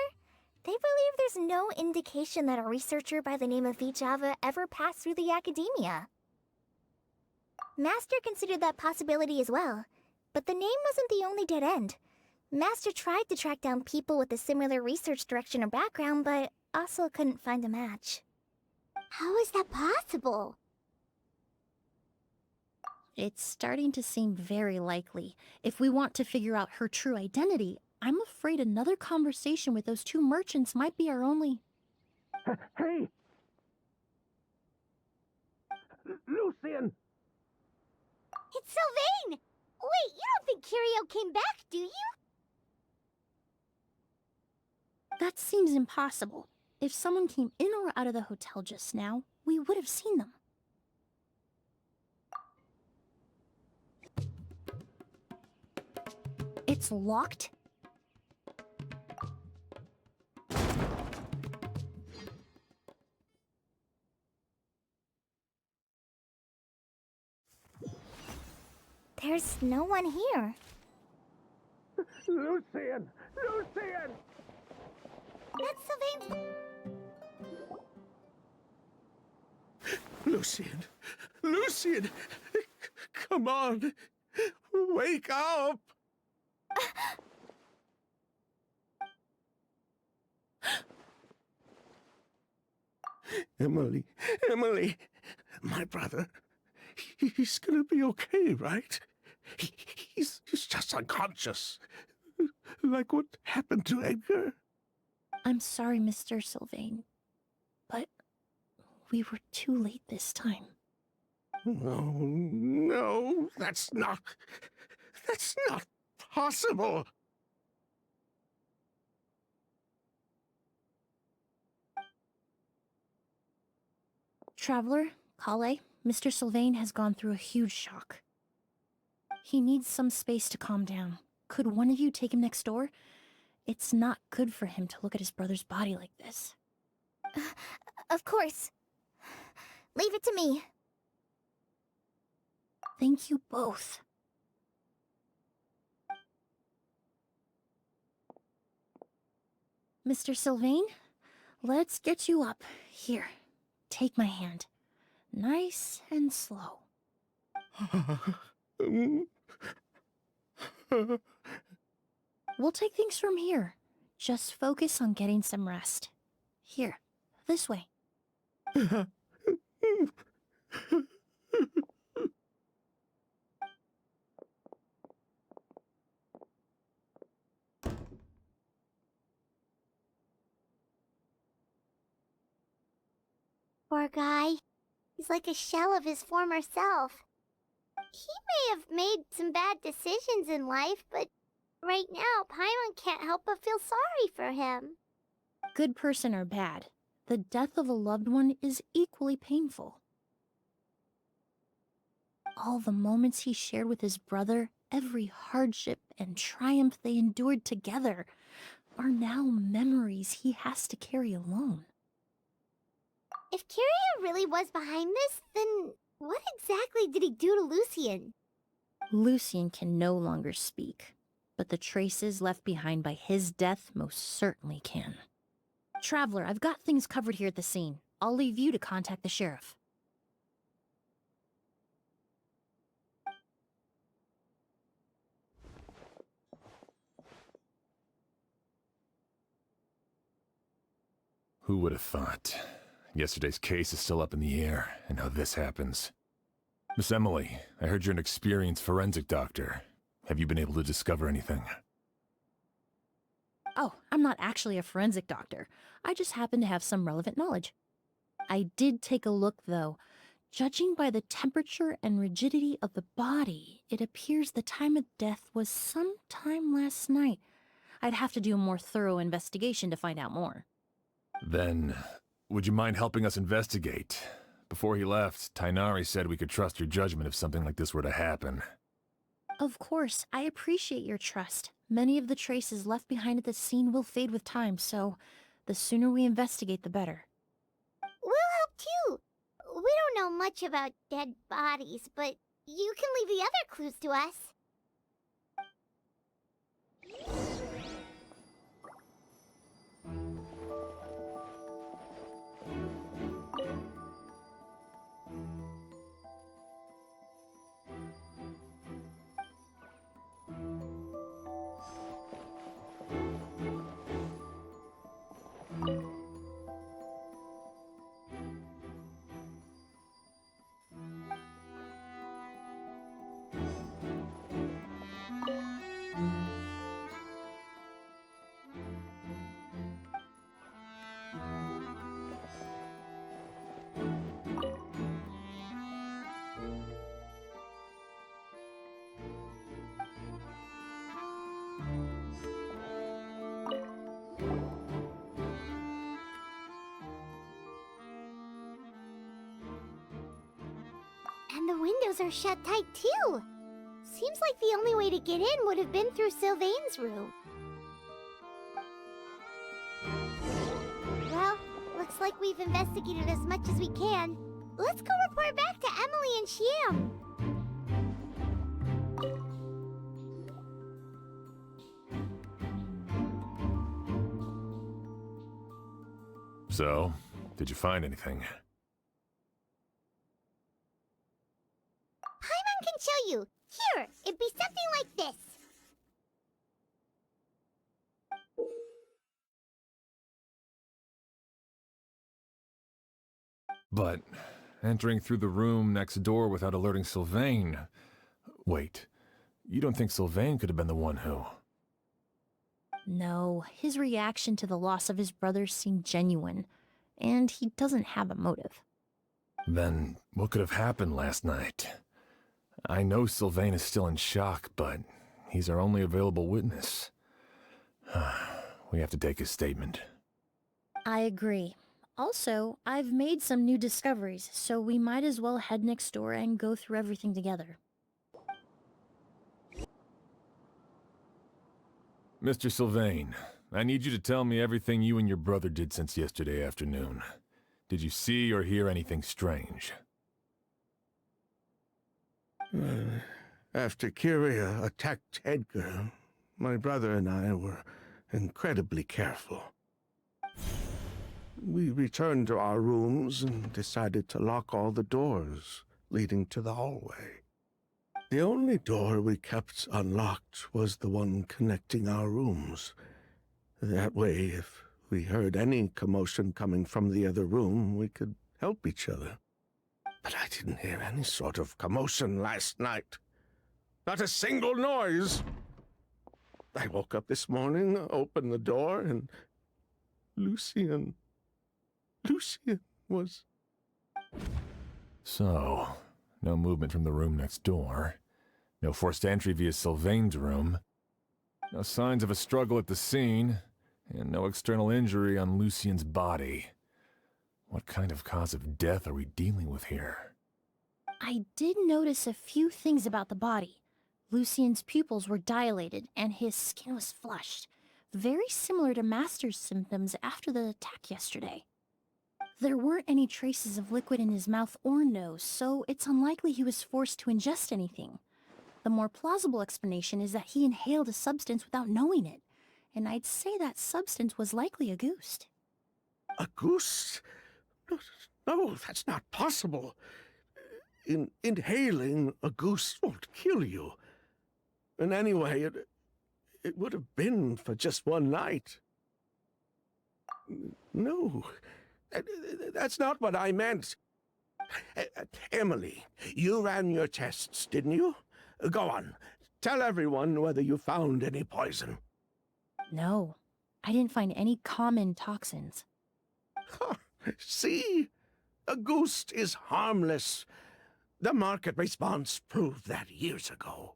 they believe there's no indication that a researcher by the name of Vijava ever passed through the academia. Master considered that possibility as well, but the name wasn't the only dead end. Master tried to track down people with a similar research direction or background, but also couldn't find a match. How is that possible? It's starting to seem very likely. If we want to figure out her true identity, I'm afraid another conversation with those two merchants might be our only... Hey! Lucian! It's Sylvain! Wait, you don't think Curio came back, do you? That seems impossible. If someone came in or out of the hotel just now, we would have seen them. It's locked? There's no one here. Lucian! Lucian! That's Sylvain's... Lucian! Lucian! Come on! Wake up! Emilie, Emilie, my brother, he's gonna be okay, right? He's just unconscious. Like what happened to Edgar. I'm sorry, Mr. Sylvain, but we were too late this time. No, no, that's not possible. Traveler, Kale, Mr. Sylvain has gone through a huge shock. He needs some space to calm down. Could one of you take him next door? It's not good for him to look at his brother's body like this. Of course. Leave it to me. Thank you both. Mr. Sylvain, let's get you up. Here, take my hand. Nice and slow. We'll take things from here. Just focus on getting some rest. Here, this way. Poor guy. He's like a shell of his former self. He may have made some bad decisions in life, but right now, Paimon can't help but feel sorry for him. Good person or bad, the death of a loved one is equally painful. All the moments he shared with his brother, every hardship and triumph they endured together, are now memories he has to carry alone. If Kiria really was behind this, then what exactly did he do to Lucien? Lucien can no longer speak, but the traces left behind by his death most certainly can. Traveler, I've got things covered here at the scene. I'll leave you to contact the sheriff. Who would have thought? Yesterday's case is still up in the air, and now this happens. Miss Emilie, I heard you're an experienced forensic doctor. Have you been able to discover anything? Oh, I'm not actually a forensic doctor. I just happen to have some relevant knowledge. I did take a look, though. Judging by the temperature and rigidity of the body, it appears the time of death was sometime last night. I'd have to do a more thorough investigation to find out more. Then, would you mind helping us investigate? Before he left, Tighnari said we could trust your judgment if something like this were to happen. Of course, I appreciate your trust. Many of the traces left behind at the scene will fade with time, so the sooner we investigate, the better. We'll help too. We don't know much about dead bodies, but you can leave the other clues to us. And the windows are shut tight too. Seems like the only way to get in would have been through Sylvain's room. Well, looks like we've investigated as much as we can. Let's go report back to Emilie and Shiam. So, did you find anything? Paimon can show you. Here, it'd be something like this. But entering through the room next door without alerting Sylvain... Wait, you don't think Sylvain could have been the one who... No, his reaction to the loss of his brother seemed genuine, and he doesn't have a motive. Then what could have happened last night? I know Sylvain is still in shock, but he's our only available witness. We have to take his statement. I agree. Also, I've made some new discoveries, so we might as well head next door and go through everything together. Mr. Sylvain, I need you to tell me everything you and your brother did since yesterday afternoon. Did you see or hear anything strange? After Kiria attacked Edgar, my brother and I were incredibly careful. We returned to our rooms and decided to lock all the doors leading to the hallway. The only door we kept unlocked was the one connecting our rooms. That way, if we heard any commotion coming from the other room, we could help each other. But I didn't hear any sort of commotion last night. Not a single noise. I woke up this morning, opened the door, and Lucian was... So, no movement from the room next door. No forced entry via Sylvain's room. No signs of a struggle at the scene. And no external injury on Lucian's body. What kind of cause of death are we dealing with here? I did notice a few things about the body. Lucian's pupils were dilated, and his skin was flushed. Very similar to Master's symptoms after the attack yesterday. There weren't any traces of liquid in his mouth or nose, so it's unlikely he was forced to ingest anything. The more plausible explanation is that he inhaled a substance without knowing it, and I'd say that substance was likely a ghost. A goose? No, that's not possible. Inhaling a goose won't kill you. And anyway, it would have been for just one night. No, that's not what I meant. Emilie, you ran your tests, didn't you? Go on, tell everyone whether you found any poison. No, I didn't find any common toxins. See? A ghost is harmless. The market response proved that years ago.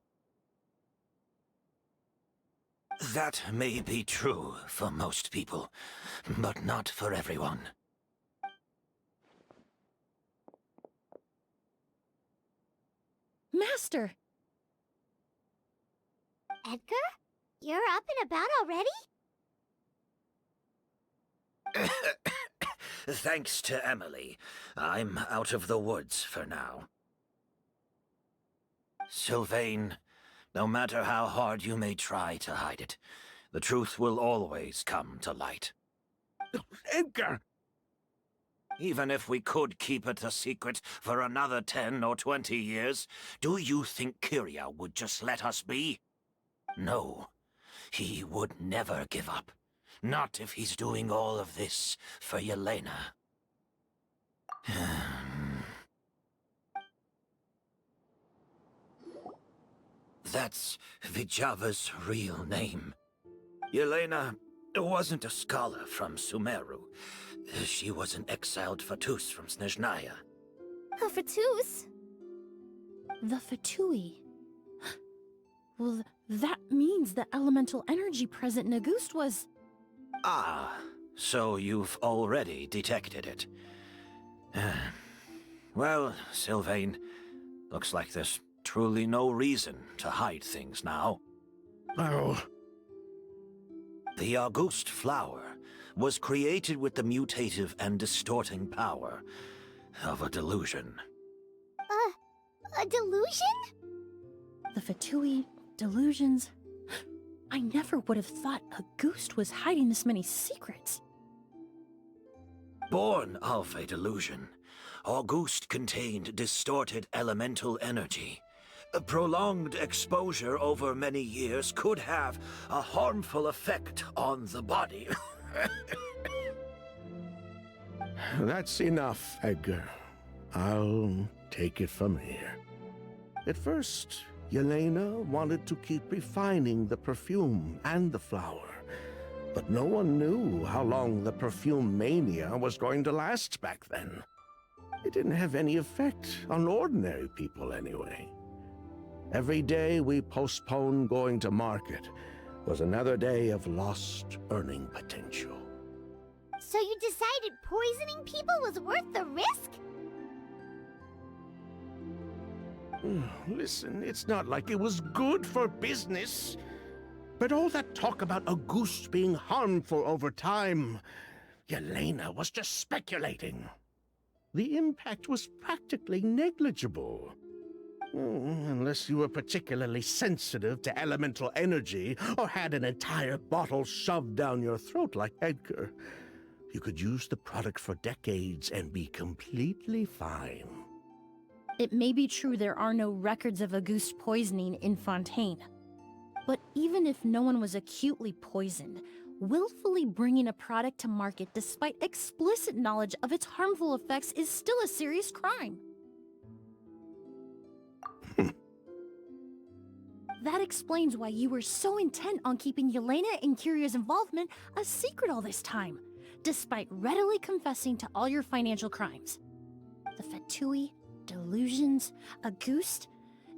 That may be true for most people, but not for everyone. Master! Edgar? You're up and about already? Thanks to Emilie, I'm out of the woods for now. Sylvain, no matter how hard you may try to hide it, the truth will always come to light. Edgar! Even if we could keep it a secret for another 10 or 20 years, do you think Kyria would just let us be? No, he would never give up. Not if he's doing all of this for Yelena. That's Vijava's real name. Yelena wasn't a scholar from Sumeru. She was an exiled Fatus from Snezhnaya. A Fatus? The Fatui. Well, that means the elemental energy present in Auguste was... Ah, so you've already detected it. Well, Sylvain, looks like there's truly no reason to hide things now. Oh. The Auguste flower was created with the mutative and distorting power of a delusion. A delusion? The Fatui, delusions... I never would have thought Auguste was hiding this many secrets. Born of a delusion, Auguste contained distorted elemental energy. A prolonged exposure over many years could have a harmful effect on the body. That's enough, Edgar. I'll take it from here. At first, Yelena wanted to keep refining the perfume and the flower, but no one knew how long the perfume mania was going to last back then. It didn't have any effect on ordinary people anyway. Every day we postponed going to market was another day of lost earning potential. So you decided poisoning people was worth the risk? Listen, it's not like it was good for business. But all that talk about Auguste being harmful over time, Yelena was just speculating. The impact was practically negligible. Unless you were particularly sensitive to elemental energy or had an entire bottle shoved down your throat like Edgar. You could use the product for decades and be completely fine. It may be true there are no records of Auguste poisoning in Fontaine. But even if no one was acutely poisoned, willfully bringing a product to market despite explicit knowledge of its harmful effects is still a serious crime. That explains why you were so intent on keeping Yelena and Kyria's involvement a secret all this time, despite readily confessing to all your financial crimes. The Fatui, delusions, Auguste.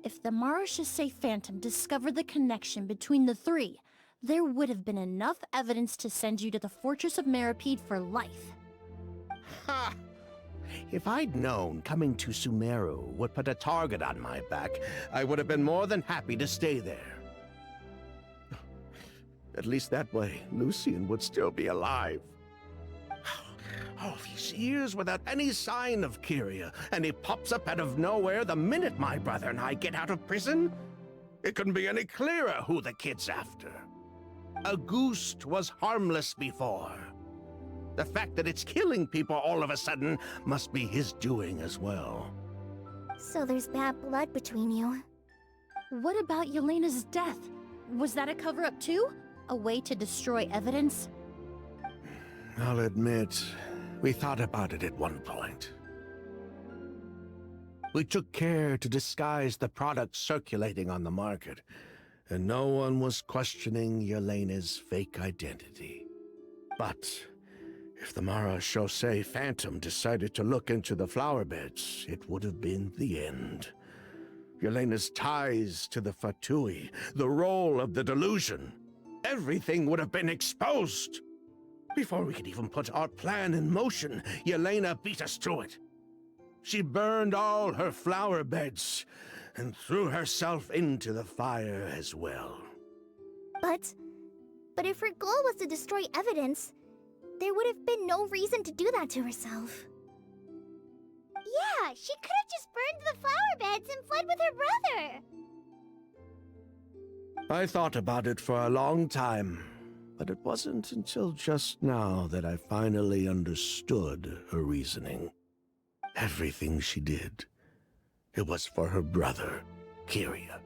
If the Marechaussee Phantom discovered the connection between the three, there would have been enough evidence to send you to the Fortress of Meripede for life. Ha! If I'd known coming to Sumeru would put a target on my back, I would have been more than happy to stay there. At least that way, Lucien would still be alive. All these years without any sign of Kyria, and he pops up out of nowhere the minute my brother and I get out of prison? It couldn't be any clearer who the kid's after. Auguste was harmless before. The fact that it's killing people all of a sudden must be his doing as well. So there's bad blood between you. What about Yelena's death? Was that a cover-up too? A way to destroy evidence? I'll admit, we thought about it at one point. We took care to disguise the products circulating on the market, and no one was questioning Yelena's fake identity. But if the Marechaussee Phantom decided to look into the flower beds, it would have been the end. Yelena's ties to the Fatui, the role of the delusion, everything would have been exposed. Before we could even put our plan in motion, Yelena beat us to it. She burned all her flower beds and threw herself into the fire as well. But if her goal was to destroy evidence, there would have been no reason to do that to herself. Yeah, she could have just burned the flower beds and fled with her brother. I thought about it for a long time, but it wasn't until just now that I finally understood her reasoning. Everything she did, it was for her brother, Kyria.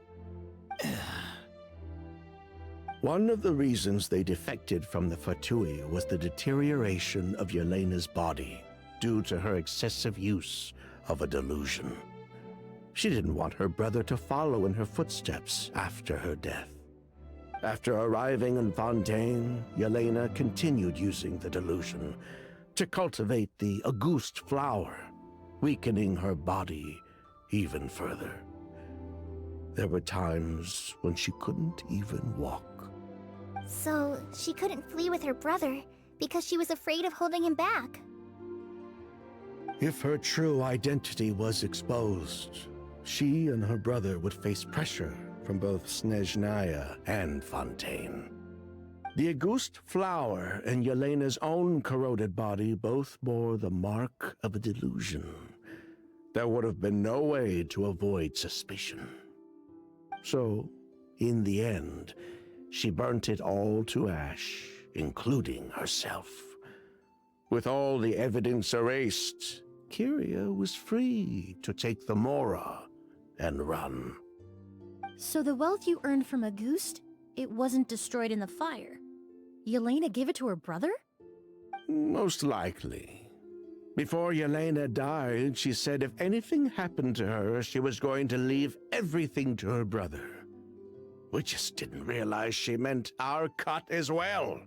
One of the reasons they defected from the Fatui was the deterioration of Yelena's body due to her excessive use of a delusion. She didn't want her brother to follow in her footsteps after her death. After arriving in Fontaine, Yelena continued using the delusion to cultivate the Auguste flower, weakening her body even further. There were times when she couldn't even walk. So she couldn't flee with her brother because she was afraid of holding him back. If her true identity was exposed, she and her brother would face pressure from both Snezhnaya and Fontaine. The Auguste flower and Yelena's own corroded body both bore the mark of a delusion. There would have been no way to avoid suspicion. So, in the end, she burnt it all to ash, including herself. With all the evidence erased, Kyria was free to take the Mora and run. So the wealth you earned from Auguste, it wasn't destroyed in the fire. Yelena gave it to her brother? Most likely. Before Yelena died, she said if anything happened to her, she was going to leave everything to her brother. We just didn't realize she meant our cut as well.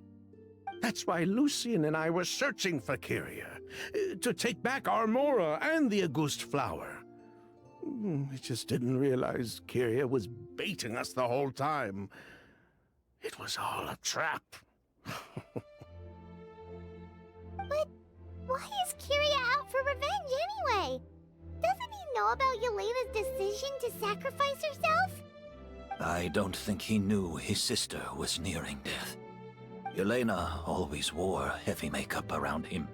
That's why Lucien and I were searching for Kyria, to take back our Mora and the Auguste flower. We just didn't realize Kyria was baiting us the whole time. It was all a trap. But why is Kyria out for revenge anyway? Doesn't he know about Yelena's decision to sacrifice herself? I don't think he knew his sister was nearing death. Yelena always wore heavy makeup around him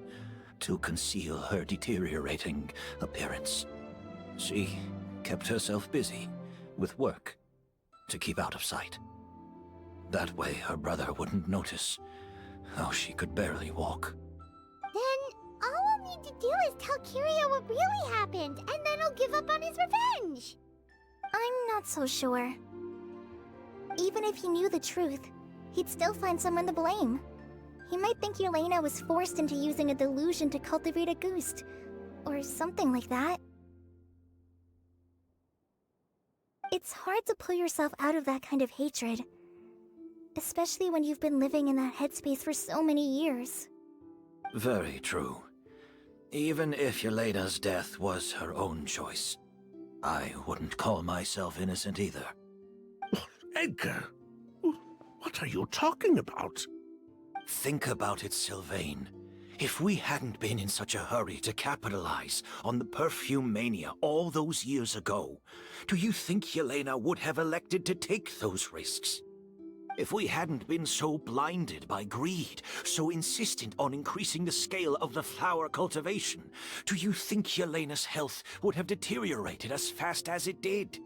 to conceal her deteriorating appearance. She kept herself busy with work to keep out of sight. That way her brother wouldn't notice how she could barely walk. Then all we'll need to do is tell Kyria what really happened, and then he'll give up on his revenge. I'm not so sure. Even if he knew the truth, he'd still find someone to blame. He might think Yelena was forced into using a delusion to cultivate a ghost, or something like that. It's hard to pull yourself out of that kind of hatred, especially when you've been living in that headspace for so many years. Very true. Even if Yelena's death was her own choice, I wouldn't call myself innocent either. Edgar, what are you talking about? Think about it, Sylvain. If we hadn't been in such a hurry to capitalize on the perfume mania all those years ago, do you think Yelena would have elected to take those risks? If we hadn't been so blinded by greed, so insistent on increasing the scale of the flower cultivation, do you think Yelena's health would have deteriorated as fast as it did?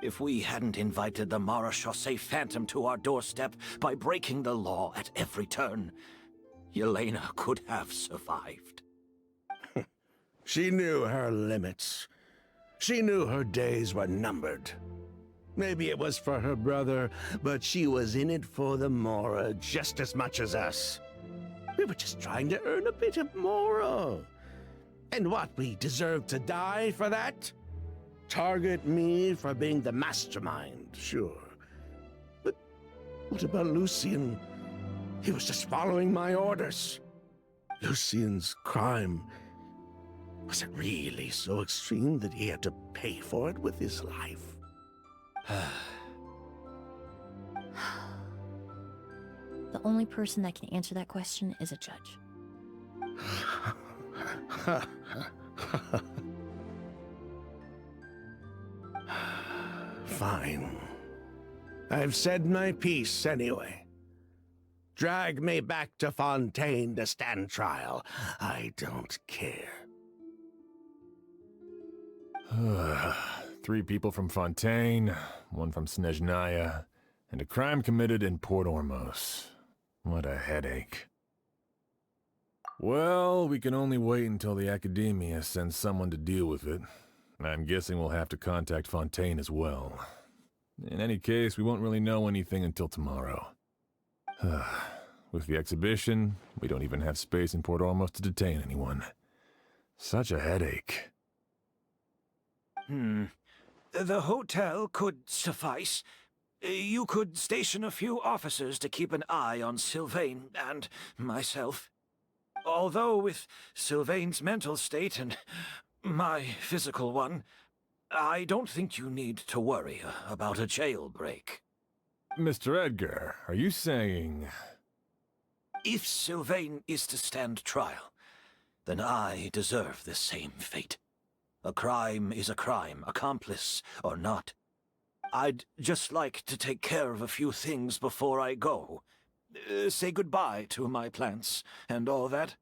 If we hadn't invited the Marechaussee Phantom to our doorstep by breaking the law at every turn, Yelena could have survived. She knew her limits. She knew her days were numbered. Maybe it was for her brother, but she was in it for the Mora just as much as us. We were just trying to earn a bit of Mora. And what, we deserve to die for that? Target me for being the mastermind, sure. But what about Lucien? He was just following my orders. Lucien's crime, was it really so extreme that he had to pay for it with his life? The only person that can answer that question is a judge. Fine. I've said my piece anyway. Drag me back to Fontaine to stand trial. I don't care. 3 people from Fontaine, 1 from Snezhnaya, and a crime committed in Port Ormos. What a headache. Well, we can only wait until the Academia sends someone to deal with it. I'm guessing we'll have to contact Fontaine as well. In any case, we won't really know anything until tomorrow. With the exhibition, we don't even have space in Port Ormos to detain anyone. Such a headache. The hotel could suffice. You could station a few officers to keep an eye on Sylvain and myself. Although with Sylvain's mental state and my physical one, I don't think you need to worry about a jailbreak. Mr. Edgar, are you saying... If Sylvain is to stand trial, then I deserve the same fate. A crime is a crime, accomplice or not. I'd just like to take care of a few things before I go. Say goodbye to my plants and all that.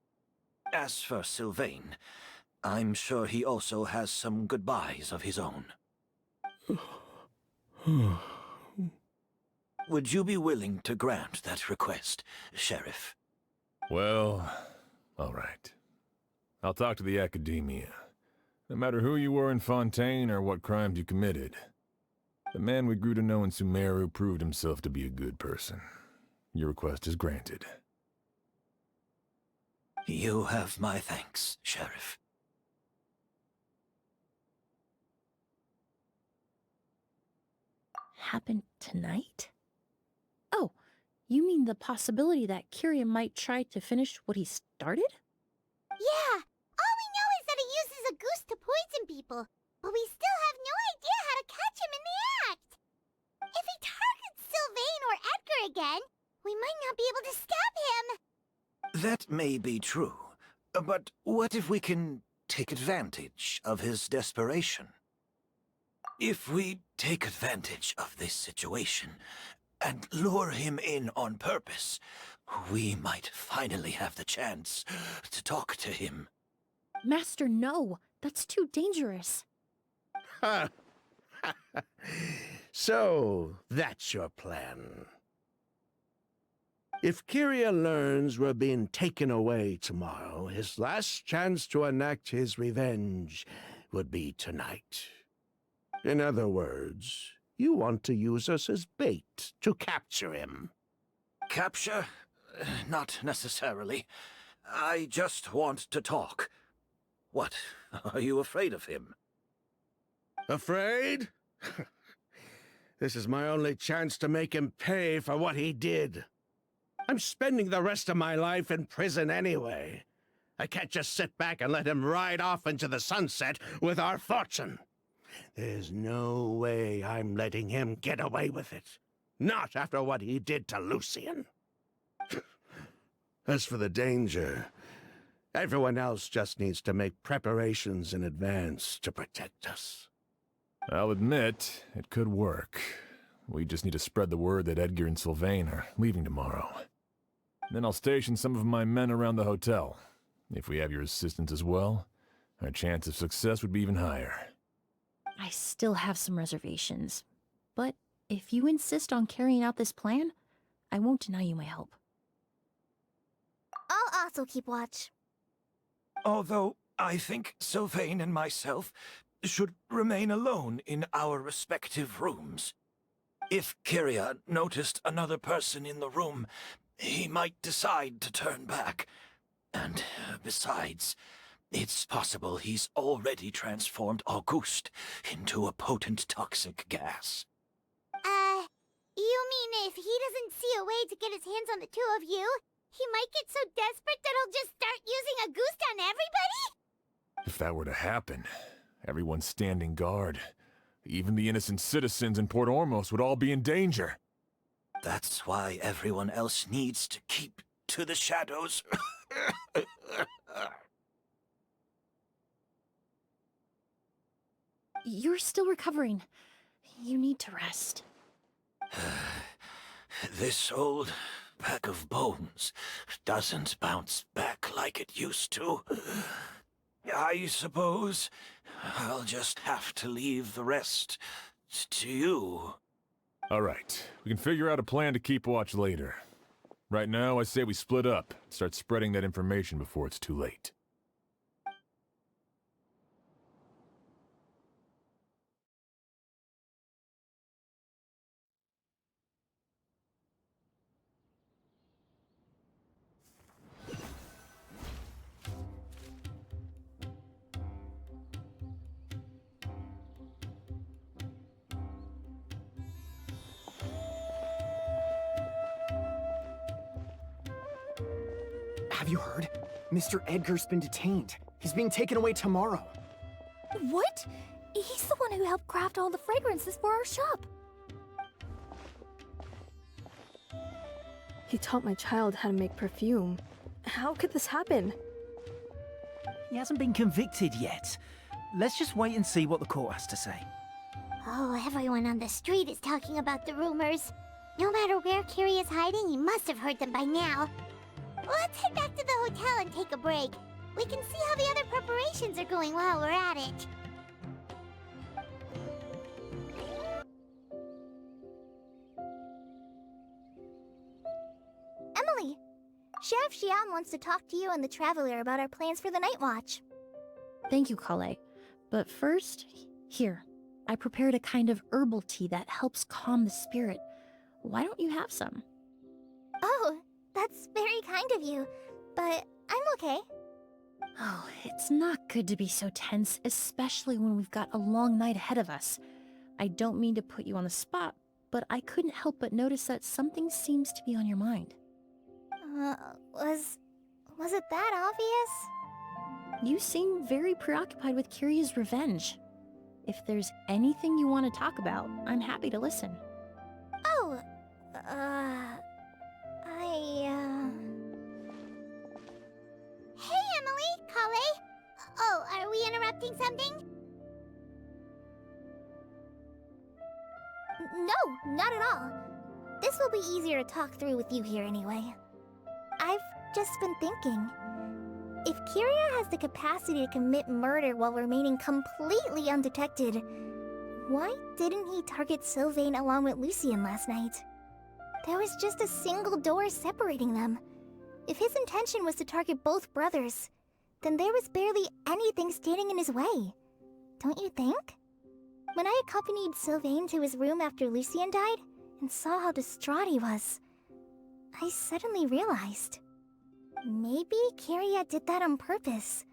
As for Sylvain, I'm sure he also has some goodbyes of his own. Would you be willing to grant that request, Sheriff? Well, all right. I'll talk to the Academia. No matter who you were in Fontaine or what crimes you committed, the man we grew to know in Sumeru proved himself to be a good person. Your request is granted. You have my thanks, Sheriff. Happened tonight? Oh, you mean the possibility that Kiria might try to finish what he started? Yeah, all we know is that he uses a goose to poison people, but we still have no idea how to catch him in the act. If he targets Sylvain or Edgar again, we might not be able to stop him. That may be true, but what if we can take advantage of his desperation? If we take advantage of this situation and lure him in on purpose, we might finally have the chance to talk to him. Master, no. That's too dangerous. So, that's your plan. If Kiria learns we're being taken away tomorrow, his last chance to enact his revenge would be tonight. In other words, you want to use us as bait to capture him. Capture? Not necessarily. I just want to talk. What? Are you afraid of him? Afraid? This is my only chance to make him pay for what he did. I'm spending the rest of my life in prison anyway. I can't just sit back and let him ride off into the sunset with our fortune. There's no way I'm letting him get away with it. Not after what he did to Lucian. As for the danger, everyone else just needs to make preparations in advance to protect us. I'll admit, it could work. We just need to spread the word that Edgar and Sylvain are leaving tomorrow. Then I'll station some of my men around the hotel. If we have your assistance as well, our chance of success would be even higher. I still have some reservations, but if you insist on carrying out this plan, I won't deny you my help. I'll also keep watch. Although I think Sylvain and myself should remain alone in our respective rooms. If Kyria noticed another person in the room, he might decide to turn back. And besides, it's possible he's already transformed Auguste into a potent toxic gas. You mean if he doesn't see a way to get his hands on the two of you, he might get so desperate that he'll just start using Auguste on everybody? If that were to happen, everyone standing guard, even the innocent citizens in Port Ormos would all be in danger. That's why everyone else needs to keep to the shadows. You're still recovering. You need to rest. This old bag of bones doesn't bounce back like it used to. I suppose I'll just have to leave the rest to you. All right, we can figure out a plan to keep watch later. Right now, I say we split up, start spreading that information before it's too late. Have you heard? Mr. Edgar's been detained. He's being taken away tomorrow. What? He's the one who helped craft all the fragrances for our shop. He taught my child how to make perfume. How could this happen? He hasn't been convicted yet. Let's just wait and see what the court has to say. Oh, everyone on the street is talking about the rumors. No matter where Kyria is hiding, he must have heard them by now. Let's head back to the hotel and take a break. We can see how the other preparations are going while we're at it. Emilie, Sheriff Xian wants to talk to you and the Traveler about our plans for the night watch. Thank you, Kale. But first, here, I prepared a kind of herbal tea that helps calm the spirit. Why don't you have some? Oh, that's very kind of you, but I'm okay. Oh, it's not good to be so tense, especially when we've got a long night ahead of us. I don't mean to put you on the spot, but I couldn't help but notice that something seems to be on your mind. Was it that obvious? You seem very preoccupied with Kyria's revenge. If there's anything you want to talk about, I'm happy to listen. Oh, Hey, Emilie, Kale. Oh, are we interrupting something? No, not at all. This will be easier to talk through with you here anyway. I've just been thinking. If Kyria has the capacity to commit murder while remaining completely undetected, why didn't he target Sylvain along with Lucian last night? There was just a single door separating them. If his intention was to target both brothers, then there was barely anything standing in his way. don't you think? When I accompanied Sylvain to his room after Lucien died, and saw how distraught he was, I suddenly realized. Maybe Kyria did that on purpose.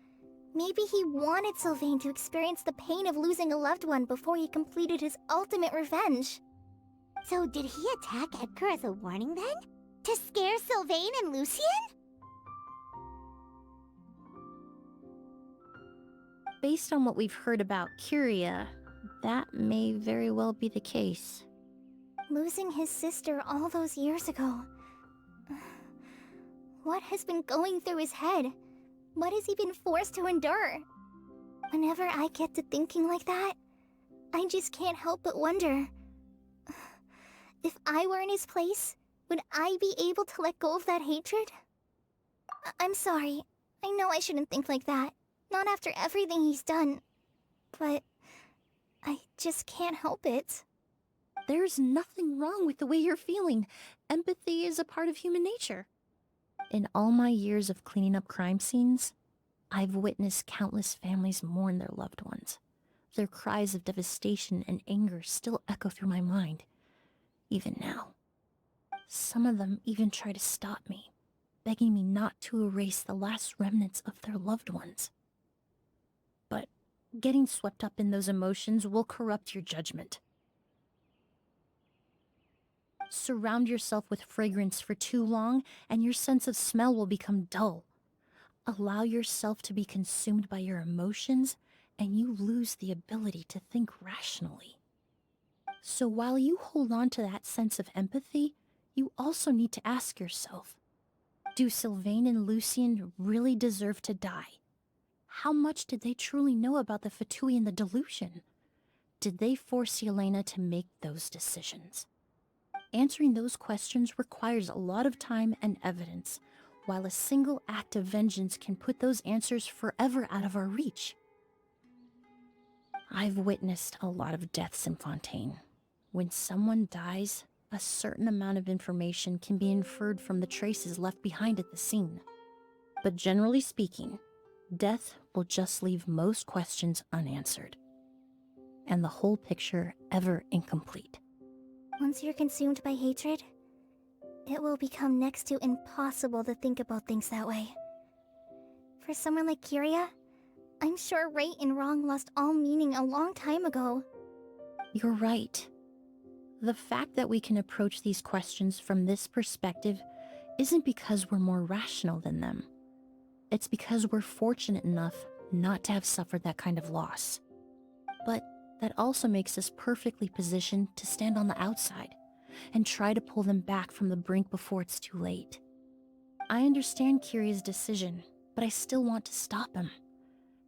Maybe he wanted Sylvain to experience the pain of losing a loved one before he completed his ultimate revenge. So did he attack Edgar as a warning then? To scare Sylvain and Lucien? Based on what we've heard about Kyria, that may very well be the case. Losing his sister all those years ago. What has been going through his head? What has he been forced to endure? Whenever I get to thinking like that, I just can't help but wonder. If I were in his place, would I be able to let go of that hatred? I'm sorry. I know I shouldn't think like that. Not after everything he's done. But I just can't help it. There's nothing wrong with the way you're feeling. Empathy is a part of human nature. In all my years of cleaning up crime scenes, I've witnessed countless families mourn their loved ones. Their cries of devastation and anger still echo through my mind, even now. Some of them even try to stop me, begging me not to erase the last remnants of their loved ones. But getting swept up in those emotions will corrupt your judgment. Surround yourself with fragrance for too long, and your sense of smell will become dull. Allow yourself to be consumed by your emotions, and you lose the ability to think rationally. So while you hold on to that sense of empathy, you also need to ask yourself, do Sylvain and Lucien really deserve to die? How much did they truly know about the Fatui and the delusion? Did they force Yelena to make those decisions? Answering those questions requires a lot of time and evidence, while a single act of vengeance can put those answers forever out of our reach. I've witnessed a lot of deaths in Fontaine. When someone dies, a certain amount of information can be inferred from the traces left behind at the scene. But generally speaking, death will just leave most questions unanswered, and the whole picture ever incomplete. Once you're consumed by hatred, it will become next to impossible to think about things that way. For someone like Kyria, I'm sure right and wrong lost all meaning a long time ago. You're right. The fact that we can approach these questions from this perspective isn't because we're more rational than them. It's because we're fortunate enough not to have suffered that kind of loss. But that also makes us perfectly positioned to stand on the outside and try to pull them back from the brink before it's too late. I understand Kyria's decision, but I still want to stop him.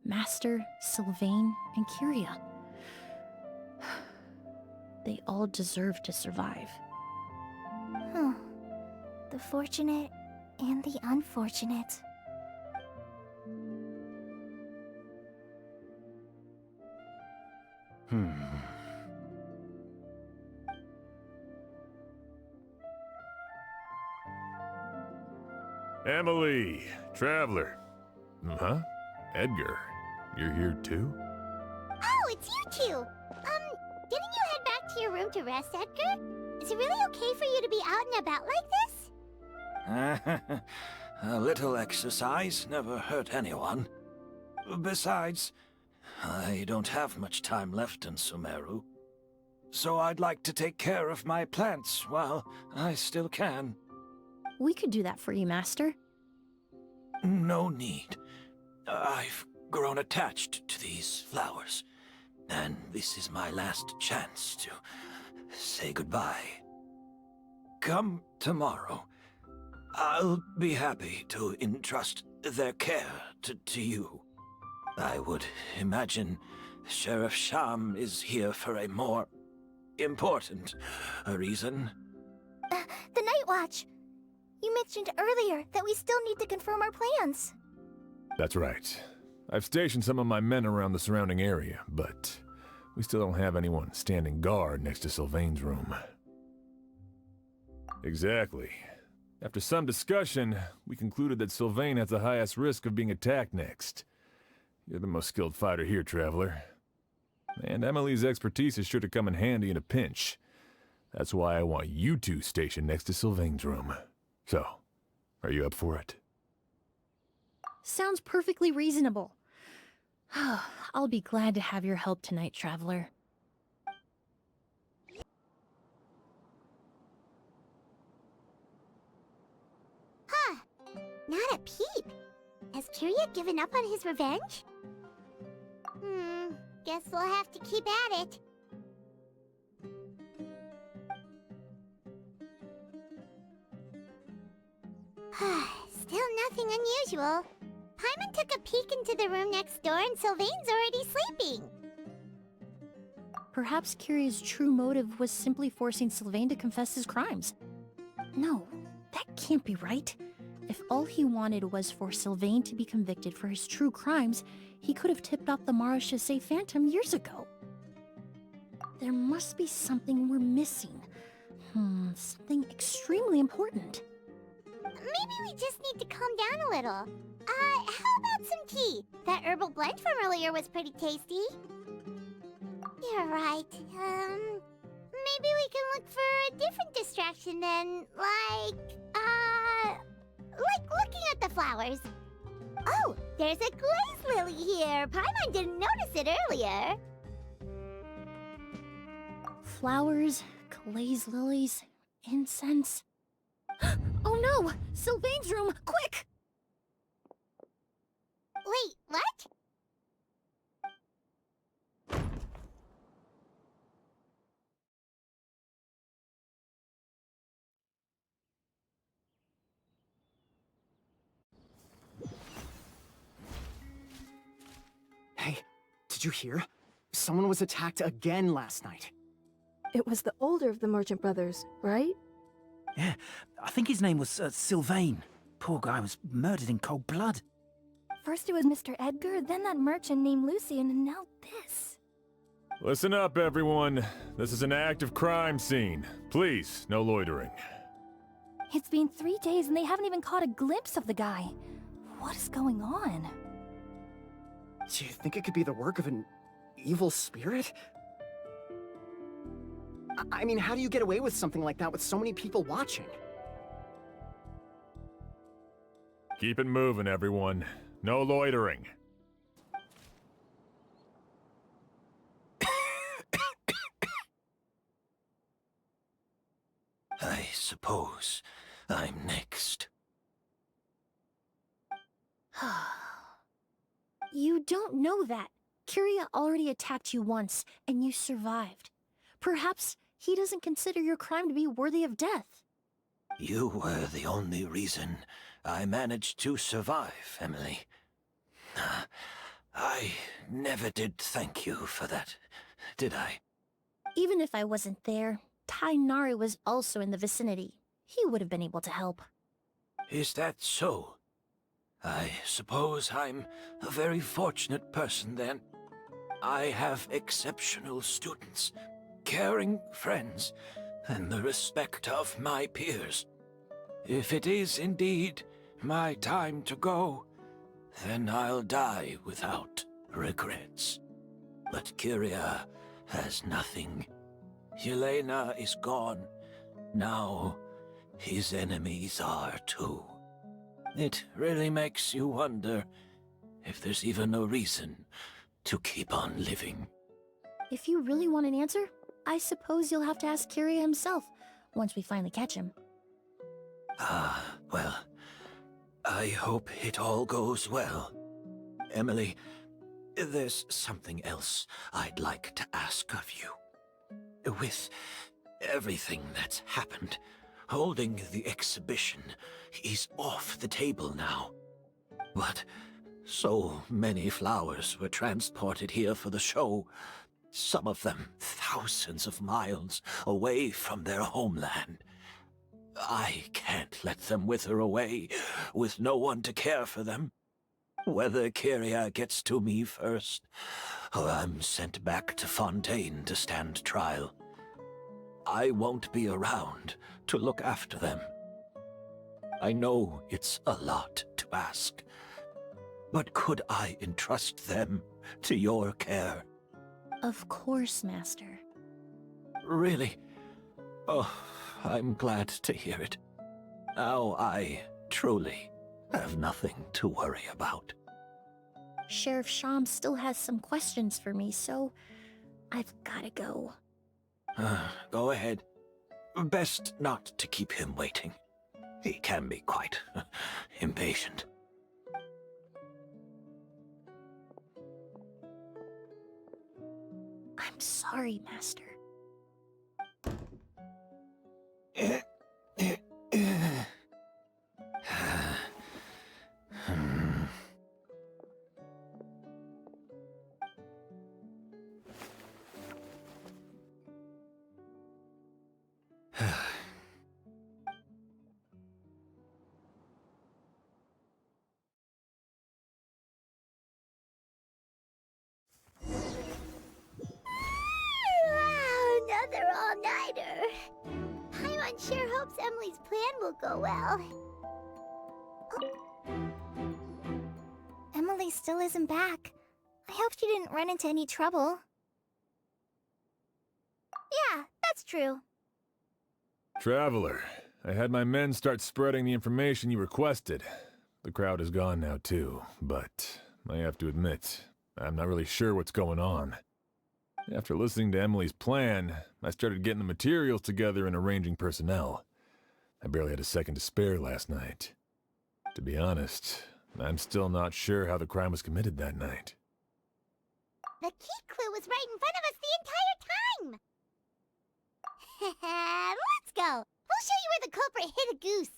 Master, Sylvain, and Kyria. They all deserve to survive. The fortunate and the unfortunate. Emilie, traveler. Huh? Edgar, you're here too? Oh, it's you two! Didn't you head back to your room to rest, Edgar? Is it really okay for you to be out and about like this? A little exercise never hurt anyone. Besides, I don't have much time left in Sumeru. So I'd like to take care of my plants while I still can. We could do that for you, Master. No need. I've grown attached to these flowers, and this is my last chance to say goodbye. Come tomorrow. I'll be happy to entrust their care to you. I would imagine Sheriff Sham is here for a more important reason. The Night Watch! You mentioned earlier that we still need to confirm our plans. That's right. I've stationed some of my men around the surrounding area, but we still don't have anyone standing guard next to Sylvain's room. Exactly. After some discussion, we concluded that Sylvain has the highest risk of being attacked next. You're the most skilled fighter here, traveler. And Emilie's expertise is sure to come in handy in a pinch. That's why I want you two stationed next to Sylvain's room. So, are you up for it? Sounds perfectly reasonable. I'll be glad to have your help tonight, Traveler. Huh. Not a peep. Has Kirya given up on his revenge? Guess we'll have to keep at it. Still nothing unusual. Paimon took a peek into the room next door and Sylvain's already sleeping. Perhaps Kirya's true motive was simply forcing Sylvain to confess his crimes. No, that can't be right. If all he wanted was for Sylvain to be convicted for his true crimes, he could have tipped off the Marechaussee Phantom years ago. There must be something we're missing. Something extremely important. Maybe we just need to calm down a little. How about some tea? That herbal blend from earlier was pretty tasty. You're right. Maybe we can look for a different distraction then, like looking at the flowers. Oh, there's a glaze lily here. Paimon didn't notice it earlier. Flowers, glaze lilies, incense. Oh no! Sylvain's room! Quick! Wait, what? Hey, did you hear? Someone was attacked again last night. It was the older of the merchant brothers, right? Yeah, I think his name was Sylvain. Poor guy was murdered in cold blood. First it was Mr. Edgar, then that merchant named Lucian, and now this. Listen up, everyone. This is an active crime scene. Please, no loitering. It's been 3 days and they haven't even caught a glimpse of the guy. What is going on? Do you think it could be the work of an evil spirit? I mean, how do you get away with something like that with so many people watching? Keep it moving, everyone. No loitering. I suppose I'm next. You don't know that. Kirya already attacked you once, and you survived. Perhaps he doesn't consider your crime to be worthy of death. You were the only reason I managed to survive, Emilie. I never did thank you for that, did I? Even if I wasn't there, Tainari was also in the vicinity. He would have been able to help. Is that so? I suppose I'm a very fortunate person then. I have exceptional students, caring friends, and the respect of my peers. If it is indeed my time to go, then I'll die without regrets. But Kirya has nothing. Yelena is gone. Now, his enemies are too. It really makes you wonder if there's even a reason to keep on living. If you really want an answer, I suppose you'll have to ask Kirya himself, once we finally catch him. Well, I hope it all goes well. Emilie, there's something else I'd like to ask of you. With everything that's happened, holding the exhibition is off the table now. But so many flowers were transported here for the show, some of them thousands of miles away from their homeland. I can't let them wither away with no one to care for them. Whether Kirya gets to me first, or I'm sent back to Fontaine to stand trial, I won't be around to look after them. I know it's a lot to ask, but could I entrust them to your care? Of course, Master. Really? Oh, I'm glad to hear it. Now I truly have nothing to worry about. Sheriff Sham still has some questions for me, so I've gotta go. Go ahead. Best not to keep him waiting. He can be quite impatient. I'm sorry, Master. Another all-nighter. Paimon sure hopes Emilie's plan will go well. Emilie still isn't back. I hope she didn't run into any trouble. Yeah, that's true. Traveler, I had my men start spreading the information you requested. The crowd is gone now too, but I have to admit, I'm not really sure what's going on. After listening to Emilie's plan, I started getting the materials together and arranging personnel. I barely had a second to spare last night. To be honest, I'm still not sure how the crime was committed that night. The key clue was right in front of us the entire time! Let's go! We'll show you where the culprit hid a goose!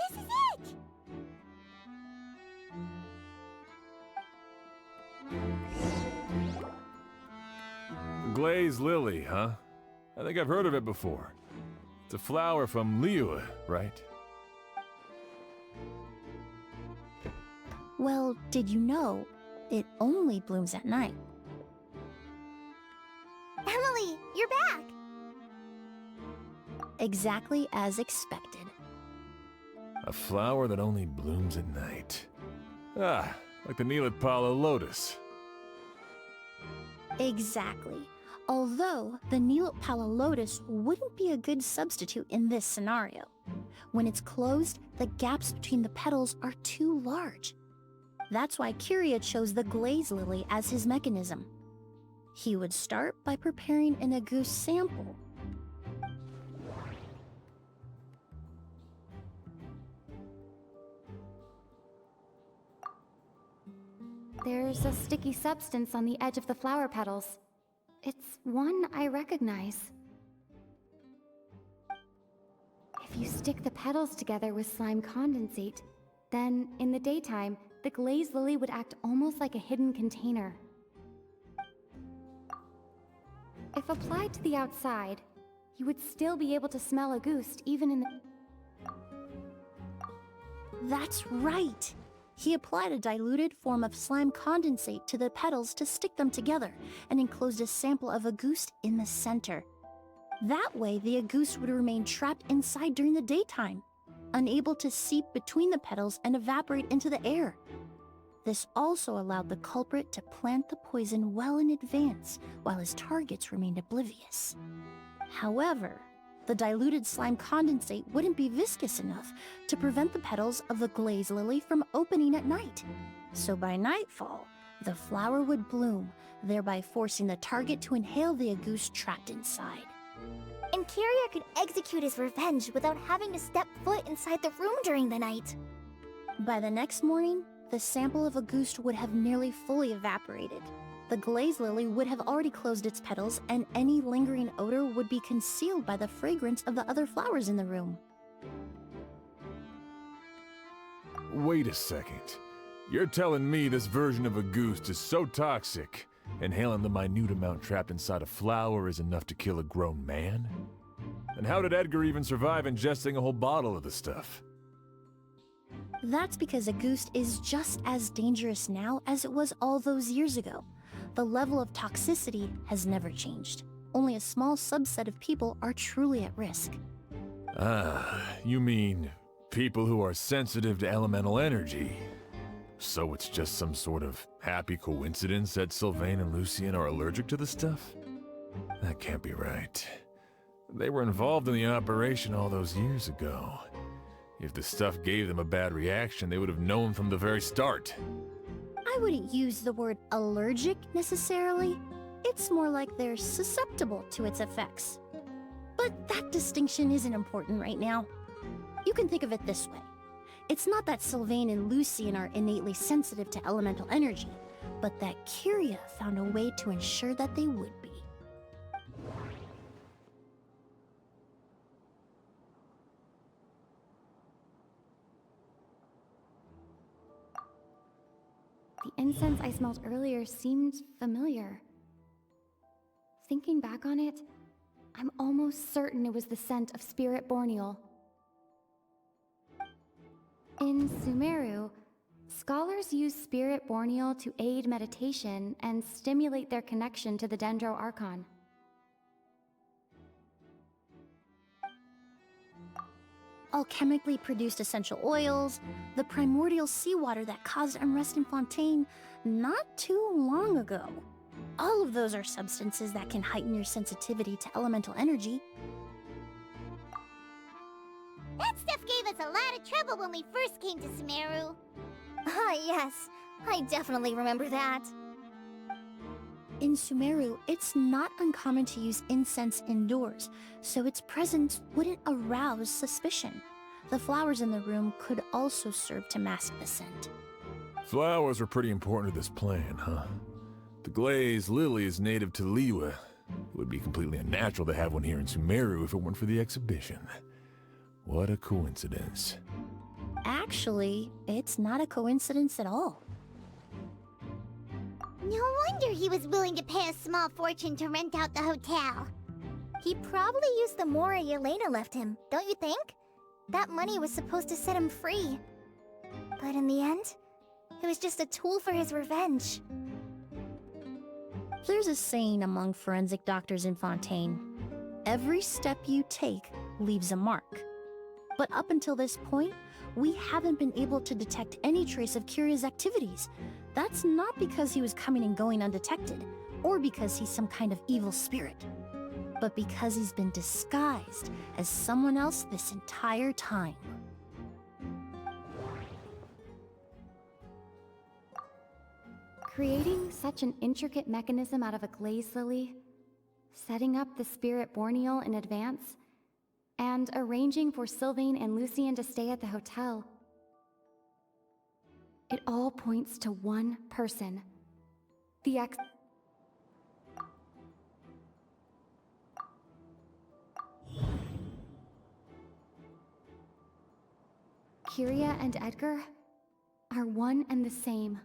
This is it! Glazed lily, huh? I think I've heard of it before. It's a flower from Liyue, right? Well, did you know it only blooms at night? Emilie, you're back! Exactly as expected. A flower that only blooms at night. Ah, like the Neelitpala lotus. Exactly. Although, the Neelitpala lotus wouldn't be a good substitute in this scenario. When it's closed, the gaps between the petals are too large. That's why Kyria chose the glaze lily as his mechanism. He would start by preparing an Agoose sample. There's a sticky substance on the edge of the flower petals. It's one I recognize. If you stick the petals together with slime condensate, then in the daytime, the glaze lily would act almost like a hidden container. If applied to the outside, you would still be able to smell a goose even in the... That's right! He applied a diluted form of slime condensate to the petals to stick them together and enclosed a sample of Agoose in the center. That way, the Agoose would remain trapped inside during the daytime, unable to seep between the petals and evaporate into the air. This also allowed the culprit to plant the poison well in advance, while his targets remained oblivious. However, the diluted slime condensate wouldn't be viscous enough to prevent the petals of the glaze lily from opening at night. So by nightfall, the flower would bloom, thereby forcing the target to inhale the Agoose trapped inside. And Kyria could execute his revenge without having to step foot inside the room during the night. By the next morning, the sample of Agoose would have nearly fully evaporated. The glaze lily would have already closed its petals, and any lingering odor would be concealed by the fragrance of the other flowers in the room. Wait a second. You're telling me this version of a goose is so toxic, inhaling the minute amount trapped inside a flower is enough to kill a grown man? And how did Edgar even survive ingesting a whole bottle of the stuff? That's because Agoose is just as dangerous now as it was all those years ago. The level of toxicity has never changed. only a small subset of people are truly at risk. Ah, you mean people who are sensitive to elemental energy. So it's just some sort of happy coincidence that Sylvain and Lucien are allergic to the stuff? That can't be right. They were involved in the operation all those years ago. If the stuff gave them a bad reaction, they would have known from the very start. I wouldn't use the word allergic necessarily. It's more like they're susceptible to its effects. But that distinction isn't important right now. You can think of it this way. It's not that Sylvain and Lucien are innately sensitive to elemental energy, but that Kyria found a way to ensure that they would be. The incense I smelled earlier seemed familiar. Thinking back on it, I'm almost certain it was the scent of Spirit Borneal. In Sumeru, scholars use Spirit Borneal to aid meditation and stimulate their connection to the Dendro Archon. Alchemically produced essential oils, the primordial seawater that caused unrest in Fontaine not too long ago. All of those are substances that can heighten your sensitivity to elemental energy. That stuff gave us a lot of trouble when we first came to Sumeru. Ah, yes. I definitely remember that. In Sumeru, it's not uncommon to use incense indoors, so its presence wouldn't arouse suspicion. The flowers in the room could also serve to mask the scent. Flowers are pretty important to this plan, huh? The glazed lily is native to Liyue. It would be completely unnatural to have one here in Sumeru if it weren't for the exhibition. What a coincidence. Actually, it's not a coincidence at all. No wonder he was willing to pay a small fortune to rent out the hotel. He probably used the mora Yelena left him, don't you think? That money was supposed to set him free. But in the end, it was just a tool for his revenge. There's a saying among forensic doctors in Fontaine. Every step you take leaves a mark. But up until this point, we haven't been able to detect any trace of Kyria's activities. That's not because he was coming and going undetected, or because he's some kind of evil spirit, but because he's been disguised as someone else this entire time. Creating such an intricate mechanism out of a glaze lily, setting up the Spirit Borneal in advance, and arranging for Sylvain and Lucien to stay at the hotel. It all points to one person. The Kyria and Edgar are one and the same.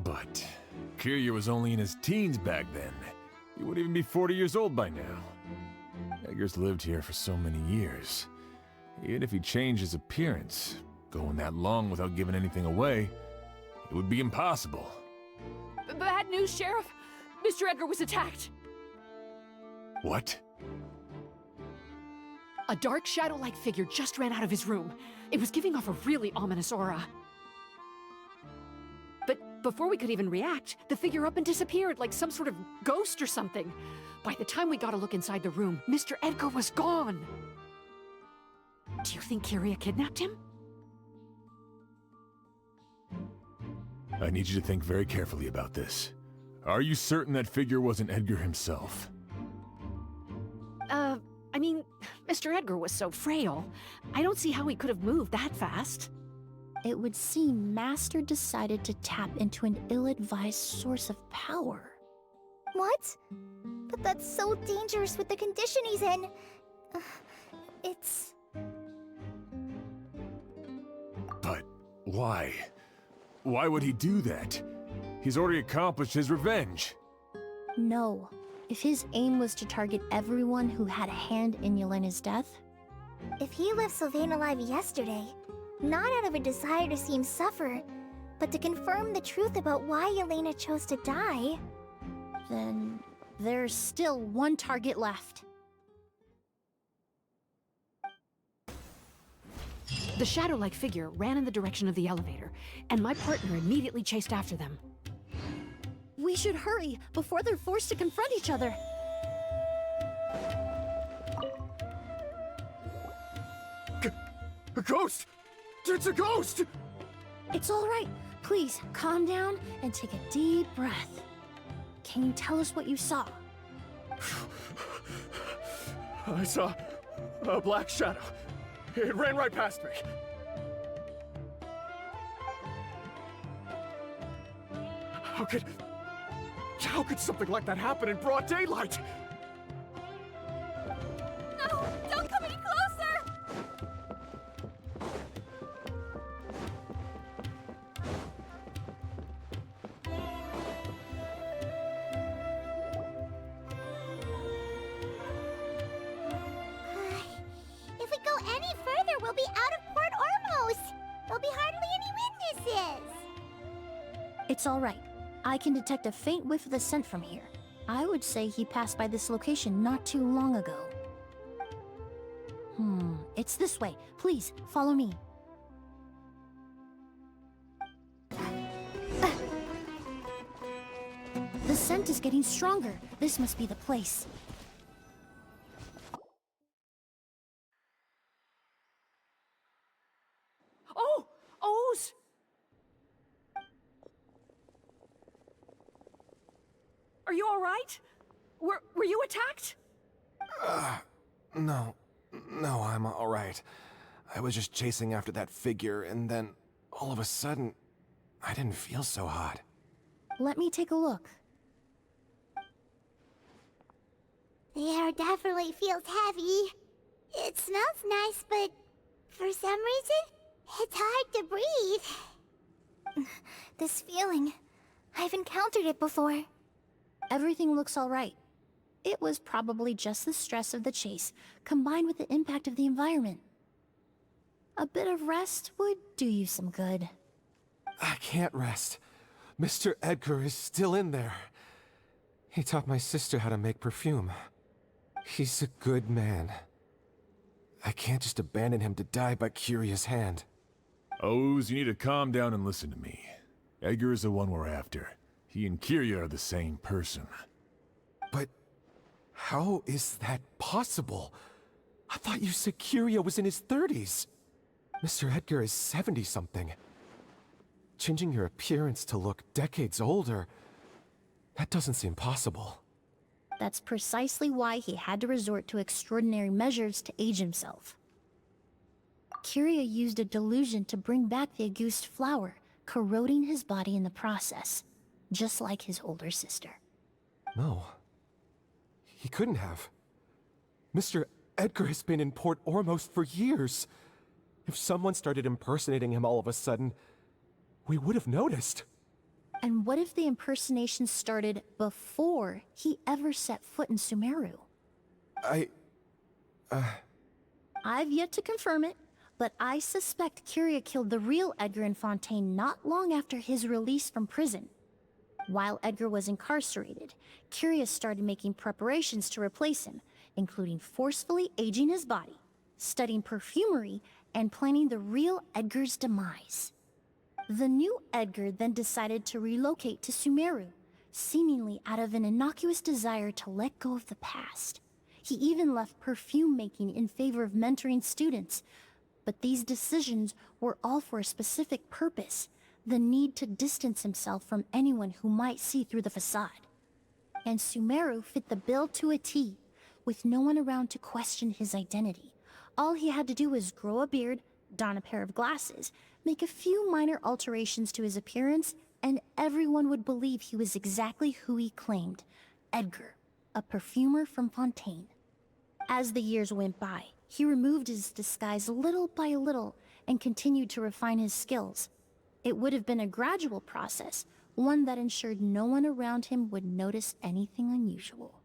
But Kyria was only in his teens back then. He would even be 40 years old by now. Edgar's lived here for so many years. Even if he changed his appearance, going that long without giving anything away, it would be impossible. Bad news, Sheriff! Mr. Edgar was attacked! What? A dark shadow-like figure just ran out of his room. It was giving off a really ominous aura. But before we could even react, the figure up and disappeared like some sort of ghost or something. By the time we got a look inside the room, Mr. Edgar was gone! Do you think Kyria kidnapped him? I need you to think very carefully about this. Are you certain that figure wasn't Edgar himself? I mean, Mr. Edgar was so frail. I don't see how he could have moved that fast. It would seem Master decided to tap into an ill-advised source of power. What? But that's so dangerous with the condition he's in. It's... But why? Why would he do that? He's already accomplished his revenge. No. If his aim was to target everyone who had a hand in Yelena's death... If he left Sylvain alive yesterday, not out of a desire to see him suffer, But to confirm the truth about why Elena chose to die... Then there's still one target left. The shadow-like figure ran in the direction of the elevator, and my partner immediately chased after them. We should hurry before they're forced to confront each other. A ghost! It's a ghost! It's all right. Please, calm down and take a deep breath. Can you tell us what you saw? I saw a black shadow. It ran right past me. How could something like that happen in broad daylight? No! Don't come any closer! If we go any further, we'll be out of Port Ormos. There'll be hardly any witnesses. It's all right. I can detect a faint whiff of the scent from here. I would say he passed by this location not too long ago. It's this way. Please, follow me. The scent is getting stronger. This must be the place. Oh! O's! Are you all right? Were you attacked? No, I'm all right. I was just chasing after that figure, and then, all of a sudden, I didn't feel so hot. Let me take a look. The air definitely feels heavy. It smells nice, but for some reason, it's hard to breathe. This feeling... I've encountered it before. Everything looks all right. It was probably just the stress of the chase, combined with the impact of the environment. A bit of rest would do you some good. I can't rest. Mr. Edgar is still in there. He taught my sister how to make perfume. He's a good man. I can't just abandon him to die by Curia's hand. O's, you need to calm down and listen to me. Edgar is the one we're after. He and Kyria are the same person. But how is that possible? I thought you said Kyria was in his 30s. Mr. Edgar is 70-something. Changing your appearance to look decades older, that doesn't seem possible. That's precisely why he had to resort to extraordinary measures to age himself. Kyria used a delusion to bring back the Auguste flower, corroding his body in the process, just like his older sister. No. He couldn't have. Mr. Edgar has been in Port Ormos for years. If someone started impersonating him all of a sudden, we would have noticed. And what if the impersonation started before he ever set foot in Sumeru? I've yet to confirm it, but I suspect Kyria killed the real Edgar in Fontaine not long after his release from prison. While Edgar was incarcerated, Kyria started making preparations to replace him, including forcefully aging his body, studying perfumery, and planning the real Edgar's demise. The new Edgar then decided to relocate to Sumeru, seemingly out of an innocuous desire to let go of the past. He even left perfume making in favor of mentoring students, but these decisions were all for a specific purpose: the need to distance himself from anyone who might see through the facade. And Sumeru fit the bill to a T, with no one around to question his identity. All he had to do was grow a beard, don a pair of glasses, make a few minor alterations to his appearance, and everyone would believe he was exactly who he claimed: Edgar, a perfumer from Fontaine. As the years went by, he removed his disguise little by little and continued to refine his skills. It would have been a gradual process, one that ensured no one around him would notice anything unusual.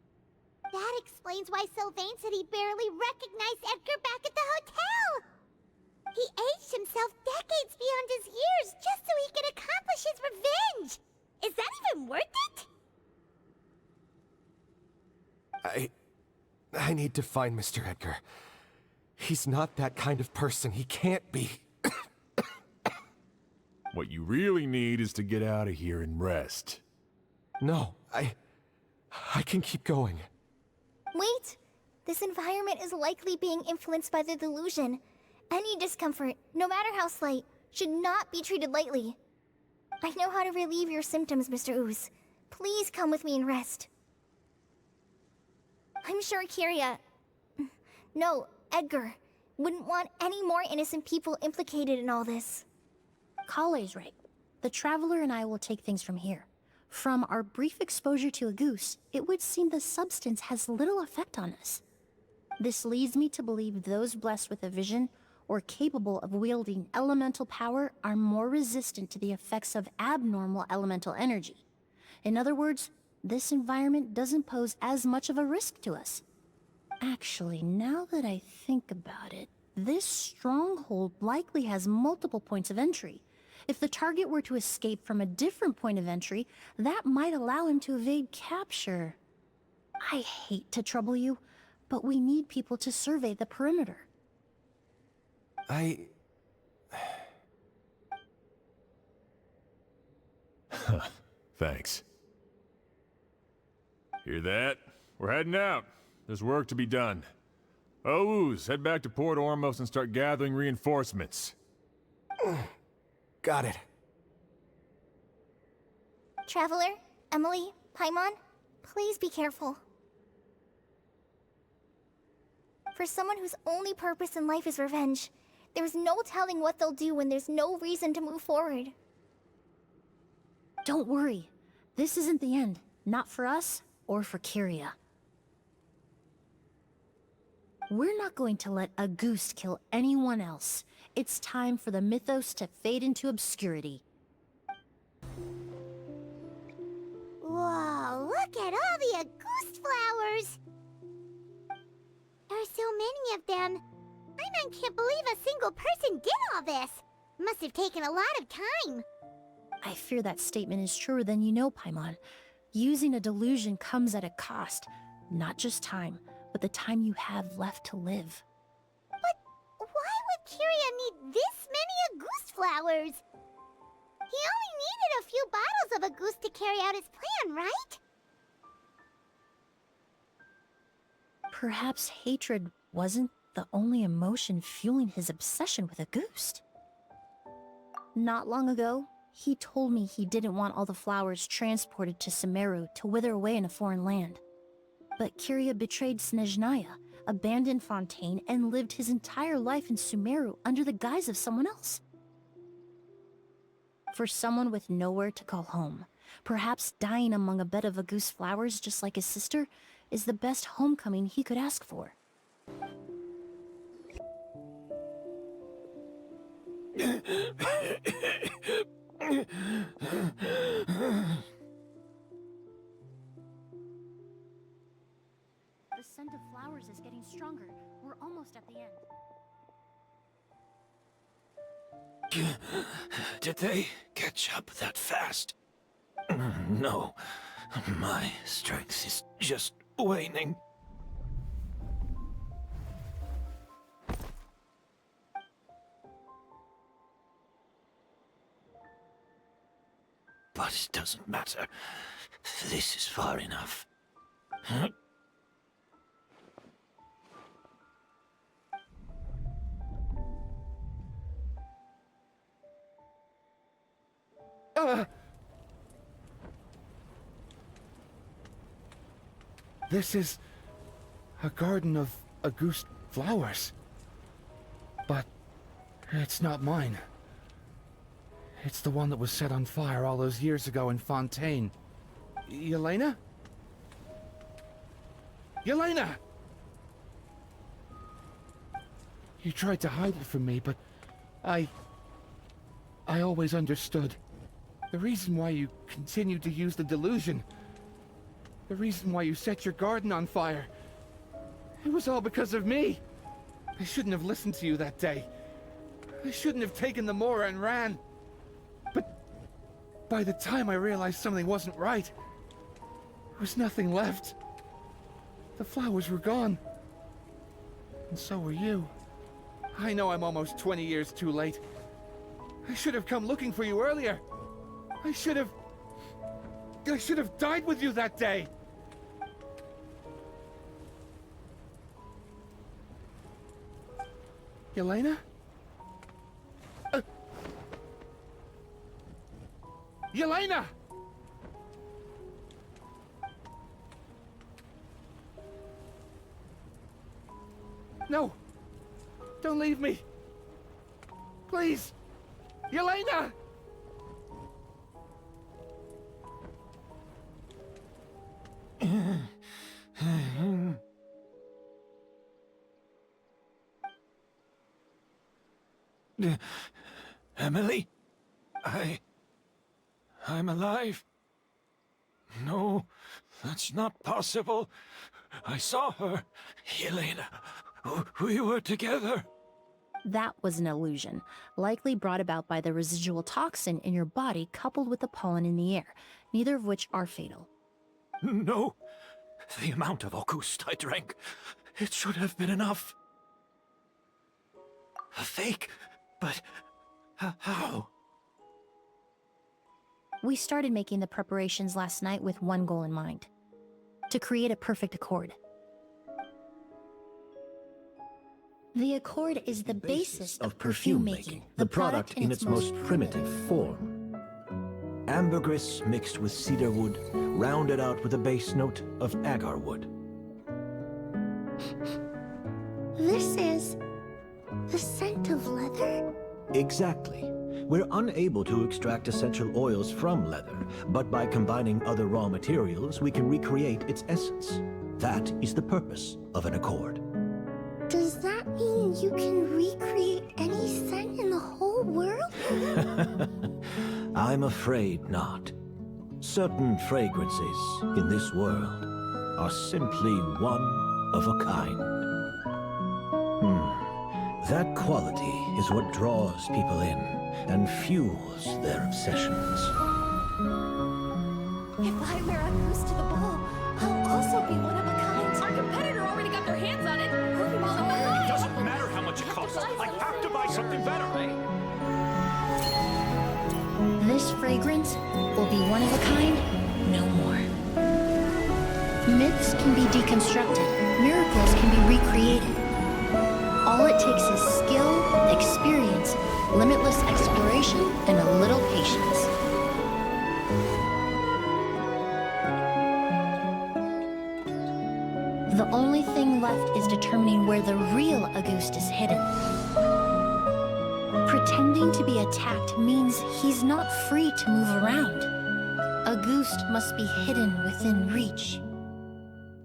That explains why Sylvain said he barely recognized Edgar back at the hotel! He aged himself decades beyond his years just so he could accomplish his revenge! Is that even worth it? I need to find Mr. Edgar. He's not that kind of person. He can't be. What you really need is to get out of here and rest. No, I can keep going. Wait! This environment is likely being influenced by the delusion. Any discomfort, no matter how slight, should not be treated lightly. I know how to relieve your symptoms, Mr. Ooze. Please come with me and rest. I'm sure Kyria... No, Edgar wouldn't want any more innocent people implicated in all this. Kale's right. The Traveler and I will take things from here. From our brief exposure to a goose, it would seem the substance has little effect on us. This leads me to believe those blessed with a vision or capable of wielding elemental power are more resistant to the effects of abnormal elemental energy. In other words, this environment doesn't pose as much of a risk to us. Actually, now that I think about it, this stronghold likely has multiple points of entry. If the target were to escape from a different point of entry, that might allow him to evade capture. I hate to trouble you, but we need people to survey the perimeter. Thanks. Hear that? We're heading out. There's work to be done. Ooze, head back to Port Ormos and start gathering reinforcements. Got it. Traveler, Emilie, Paimon, please be careful. For someone whose only purpose in life is revenge, there's no telling what they'll do when there's no reason to move forward. Don't worry. This isn't the end. Not for us, or for Kyria. We're not going to let a goose kill anyone else. It's time for the mythos to fade into obscurity. Whoa, look at all the Auguste flowers! There are so many of them. I can't believe a single person did all this. Must have taken a lot of time. I fear that statement is truer than you know, Paimon. Using a delusion comes at a cost. Not just time, but the time you have left to live. But why would Kyria need this many Auguste flowers? He only needed a few bottles of Auguste to carry out his plan, right? Perhaps hatred wasn't the only emotion fueling his obsession with Auguste. Not long ago, he told me he didn't want all the flowers transported to Sumeru to wither away in a foreign land. But Kyria betrayed Snezhnaya, abandoned Fontaine, and lived his entire life in Sumeru under the guise of someone else. For someone with nowhere to call home, perhaps dying among a bed of Auguste flowers just like his sister is the best homecoming he could ask for. The scent of flowers is getting stronger. We're almost at the end. Did they catch up that fast? No. My strength is just waning. But it doesn't matter. This is far enough. Huh? This is a garden of Auguste flowers. But it's not mine. It's the one that was set on fire all those years ago in Fontaine. Yelena? Yelena! You tried to hide it from me, but I always understood. The reason why you continued to use the delusion, the reason why you set your garden on fire, it was all because of me. I shouldn't have listened to you that day. I shouldn't have taken the Mora and ran. But by the time I realized something wasn't right, there was nothing left. The flowers were gone. And so were you. I know I'm almost 20 years too late. I should have come looking for you earlier. I should have died with you that day. Yelena? Yelena! No! Don't leave me! Please! Yelena! Emilie? I'm alive. No, that's not possible. I saw her. Yelena. We were together. That was an illusion, likely brought about by the residual toxin in your body coupled with the pollen in the air, neither of which are fatal. No. The amount of August I drank, it should have been enough. A fake? But how? We started making the preparations last night with one goal in mind: to create a perfect accord. The accord is the basis of perfume making, the product in its most primitive form. Ambergris mixed with cedar wood, rounded out with a base note of agar wood. This is the scent of leather? Exactly. We're unable to extract essential oils from leather, but by combining other raw materials, we can recreate its essence. That is the purpose of an accord. Does that mean you can recreate any scent in the whole world? I'm afraid not. Certain fragrances in this world are simply one of a kind. That quality is what draws people in and fuels their obsessions. If I wear a goose to the ball, I'll also be one of a kind. Our competitor already got their hands on it. It doesn't matter how much it costs. I have to buy something better. This fragrance will be one of a kind, no more. Myths can be deconstructed, miracles can be recreated. All it takes is skill, experience, limitless exploration, and a little patience. The only thing left is determining where the real Auguste is hidden. Pretending to be attacked means he's not free to move around. Auguste must be hidden within reach.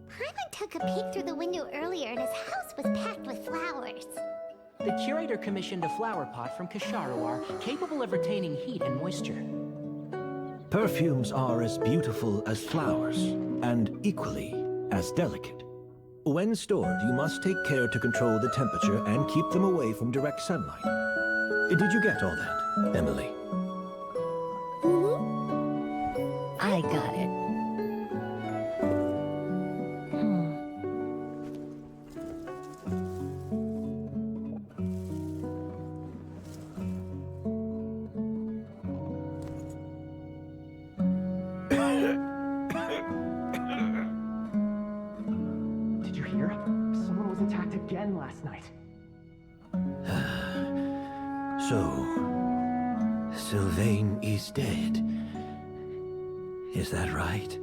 Paimon took a peek through the window earlier and his house was packed with flowers. The curator commissioned a flower pot from Kasharawar, capable of retaining heat and moisture. Perfumes are as beautiful as flowers, and equally as delicate. When stored, you must take care to control the temperature and keep them away from direct sunlight. Did you get all that, Emilie? I got it. Did you hear? Someone was attacked again last night. So, Sylvain is dead. Is that right?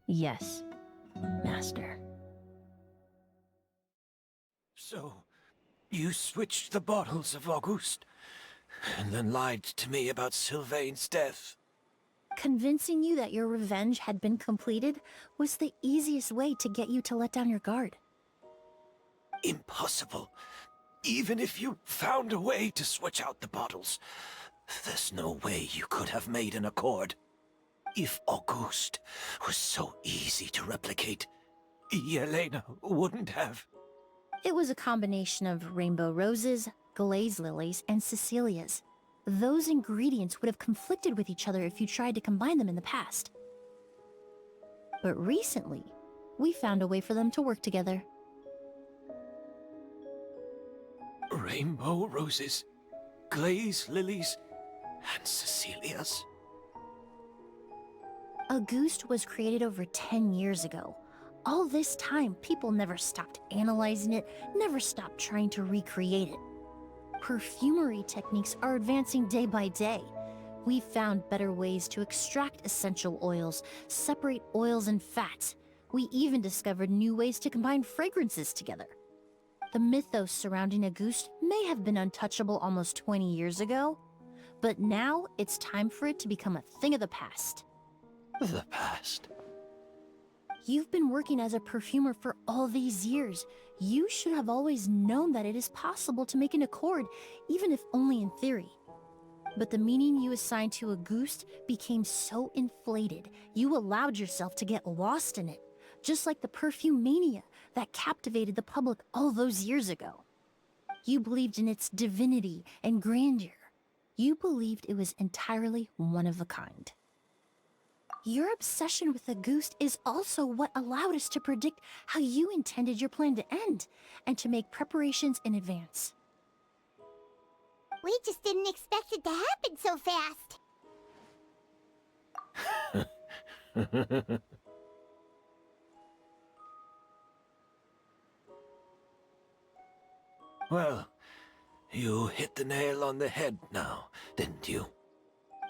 Yes, Master. So, you switched the bottles of Auguste, and then lied to me about Sylvain's death. Convincing you that your revenge had been completed was the easiest way to get you to let down your guard. Impossible. Even if you found a way to switch out the bottles, there's no way you could have made an accord. If Auguste was so easy to replicate, Yelena wouldn't have. It was a combination of rainbow roses, glaze lilies, and Cecilias. Those ingredients would have conflicted with each other if you tried to combine them in the past. But recently, we found a way for them to work together. Rainbow roses, glaze lilies, and Cecilias. Auguste was created over 10 years ago. All this time, people never stopped analyzing it, never stopped trying to recreate it. Perfumery techniques are advancing day by day. We've found better ways to extract essential oils, separate oils and fats. We even discovered new ways to combine fragrances together. The mythos surrounding Auguste may have been untouchable almost 20 years ago, but now it's time for it to become a thing of the past. The past? You've been working as a perfumer for all these years. You should have always known that it is possible to make an accord, even if only in theory. But the meaning you assigned to Auguste became so inflated, you allowed yourself to get lost in it, just like the perfume mania that captivated the public all those years ago. You believed in its divinity and grandeur. You believed it was entirely one of a kind. Your obsession with Auguste is also what allowed us to predict how you intended your plan to end, and to make preparations in advance. We just didn't expect it to happen so fast. Well, you hit the nail on the head now, didn't you?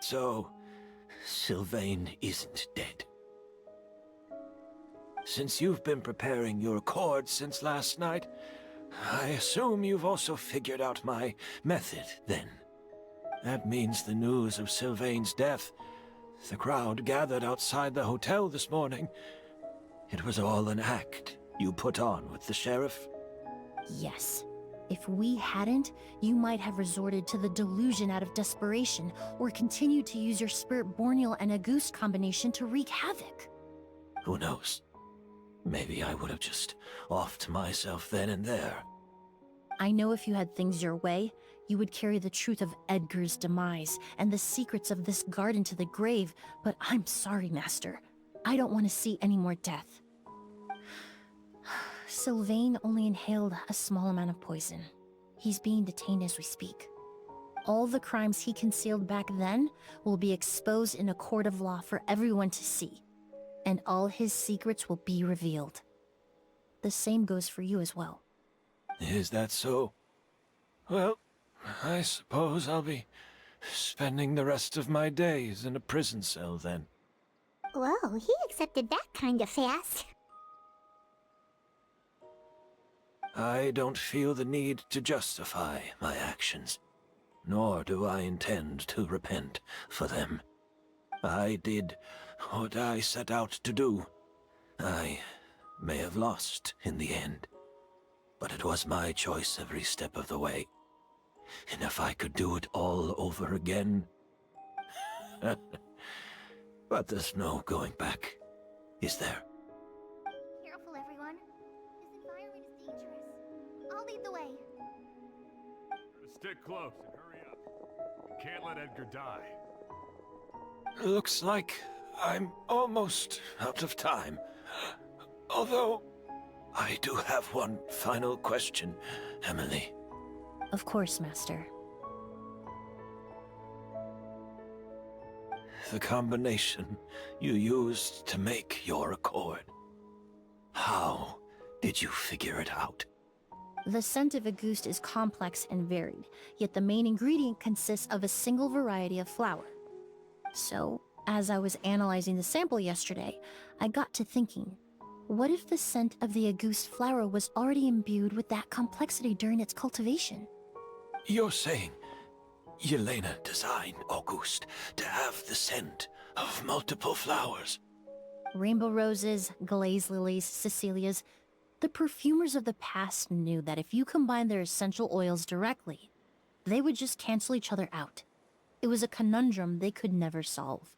So, Sylvain isn't dead. Since you've been preparing your accord since last night, I assume you've also figured out my method, then. That means the news of Sylvain's death. The crowd gathered outside the hotel this morning. It was all an act you put on with the sheriff? Yes. If we hadn't, you might have resorted to the delusion out of desperation, or continued to use your Spirit Borneal and Auguste combination to wreak havoc. Who knows? Maybe I would have just offed myself then and there. I know if you had things your way, you would carry the truth of Edgar's demise and the secrets of this garden to the grave, but I'm sorry, Master. I don't want to see any more death. Sylvain only inhaled a small amount of poison. He's being detained as we speak. All the crimes he concealed back then will be exposed in a court of law for everyone to see, and all his secrets will be revealed. The same goes for you as well. Is that so? Well, I suppose I'll be spending the rest of my days in a prison cell then. Whoa, he accepted that kind of fast. I don't feel the need to justify my actions, nor do I intend to repent for them. I did what I set out to do. I may have lost in the end, but it was my choice every step of the way. And if I could do it all over again... But there's no going back, is there? Careful, everyone. This environment is dangerous. I'll lead the way. Stick close and hurry up. You can't let Edgar die. Looks like I'm almost out of time. Although, I do have one final question, Emilie. Of course, Master. The combination you used to make your accord. How did you figure it out? The scent of Auguste is complex and varied, yet the main ingredient consists of a single variety of flower. So, as I was analyzing the sample yesterday, I got to thinking, what if the scent of the Auguste flower was already imbued with that complexity during its cultivation? You're saying Yelena designed Auguste to have the scent of multiple flowers? Rainbow roses, glaze lilies, Cecilias. The perfumers of the past knew that if you combine their essential oils directly, they would just cancel each other out. It was a conundrum they could never solve.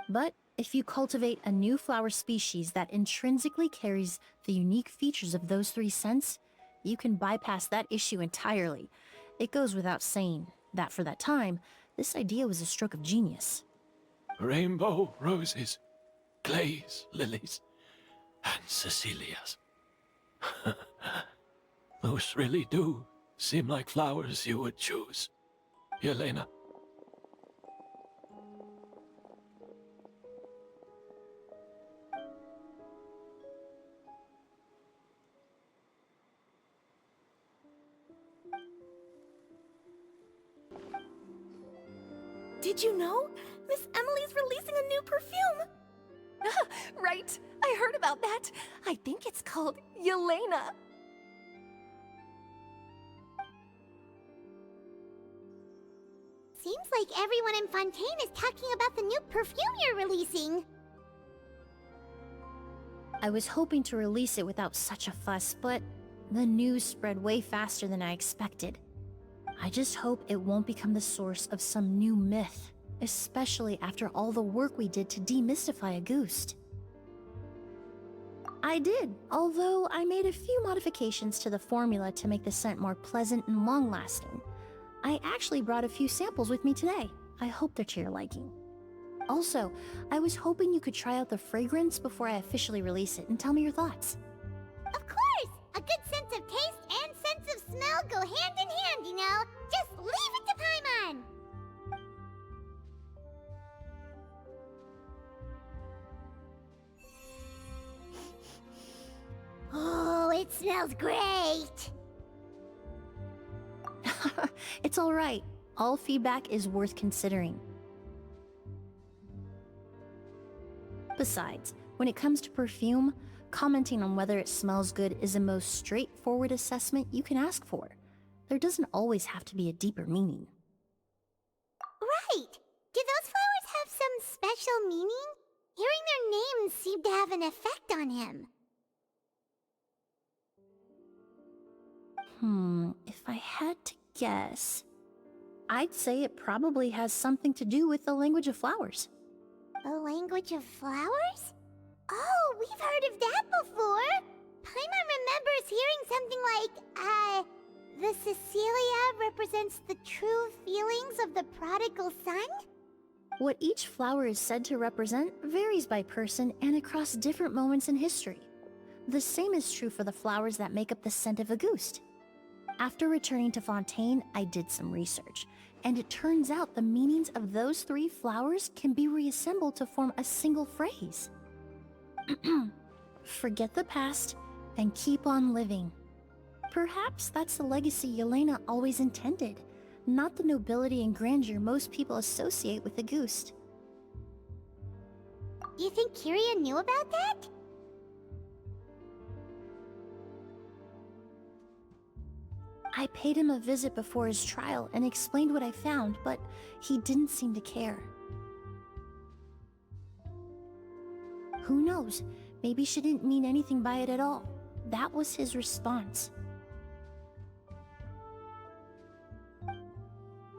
But if you cultivate a new flower species that intrinsically carries the unique features of those three scents, You can bypass that issue entirely. It goes without saying that for that time, this idea was a stroke of genius. Rainbow roses, glaze lilies, and Cecilias. Those really do seem like flowers you would choose, Yelena. Did you know? Miss Emilie's releasing a new perfume! Right, I heard about that. I think it's called Yelena. Seems like everyone in Fontaine is talking about the new perfume you're releasing. I was hoping to release it without such a fuss, but the news spread way faster than I expected. I just hope it won't become the source of some new myth, especially after all the work we did to demystify Auguste. I did, although I made a few modifications to the formula to make the scent more pleasant and long-lasting. I actually brought a few samples with me today. I hope they're to your liking. Also, I was hoping you could try out the fragrance before I officially release it and tell me your thoughts. Of course! A good sense of taste and sense of smell go hand in hand, you know? Just leave it to Paimon! Oh, it smells great! It's alright. All feedback is worth considering. Besides, when it comes to perfume, commenting on whether it smells good is the most straightforward assessment you can ask for. There doesn't always have to be a deeper meaning. Right! Do those flowers have some special meaning? Hearing their names seemed to have an effect on him. If I had to guess, I'd say it probably has something to do with the language of flowers. The language of flowers? Oh, we've heard of that before! Paimon remembers hearing something like, the Cecilia represents the true feelings of the prodigal son? What each flower is said to represent varies by person and across different moments in history. The same is true for the flowers that make up the scent of Auguste. After returning to Fontaine, I did some research, and it turns out the meanings of those 3 flowers can be reassembled to form a single phrase. Forget the past and keep on living. Perhaps that's the legacy Yelena always intended, not the nobility and grandeur most people associate with Auguste. You think Kyria knew about that? I paid him a visit before his trial and explained what I found, but he didn't seem to care. Who knows? Maybe she didn't mean anything by it at all. That was his response.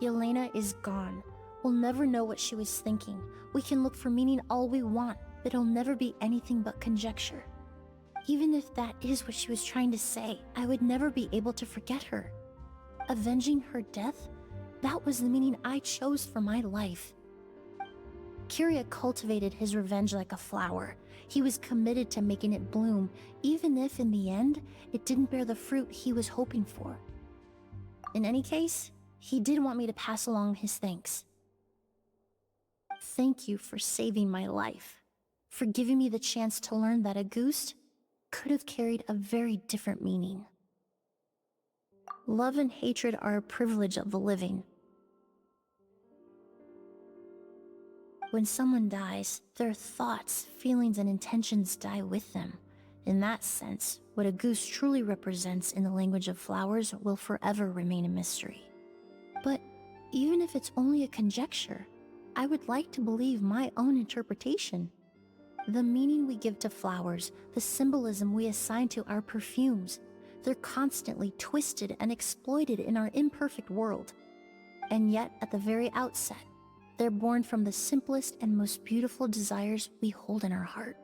Yelena is gone. We'll never know what she was thinking. We can look for meaning all we want, but it'll never be anything but conjecture. Even if that is what she was trying to say, I would never be able to forget her. Avenging her death? That was the meaning I chose for my life. Kyria cultivated his revenge like a flower. He was committed to making it bloom, even if in the end, it didn't bear the fruit he was hoping for. In any case, he did want me to pass along his thanks. Thank you for saving my life, for giving me the chance to learn that Auguste could have carried a very different meaning. Love and hatred are a privilege of the living. When someone dies, their thoughts, feelings, and intentions die with them. In that sense, what Auguste truly represents in the language of flowers will forever remain a mystery. But even if it's only a conjecture, I would like to believe my own interpretation. The meaning we give to flowers, the symbolism we assign to our perfumes, they're constantly twisted and exploited in our imperfect world. And yet, at the very outset, they're born from the simplest and most beautiful desires we hold in our heart.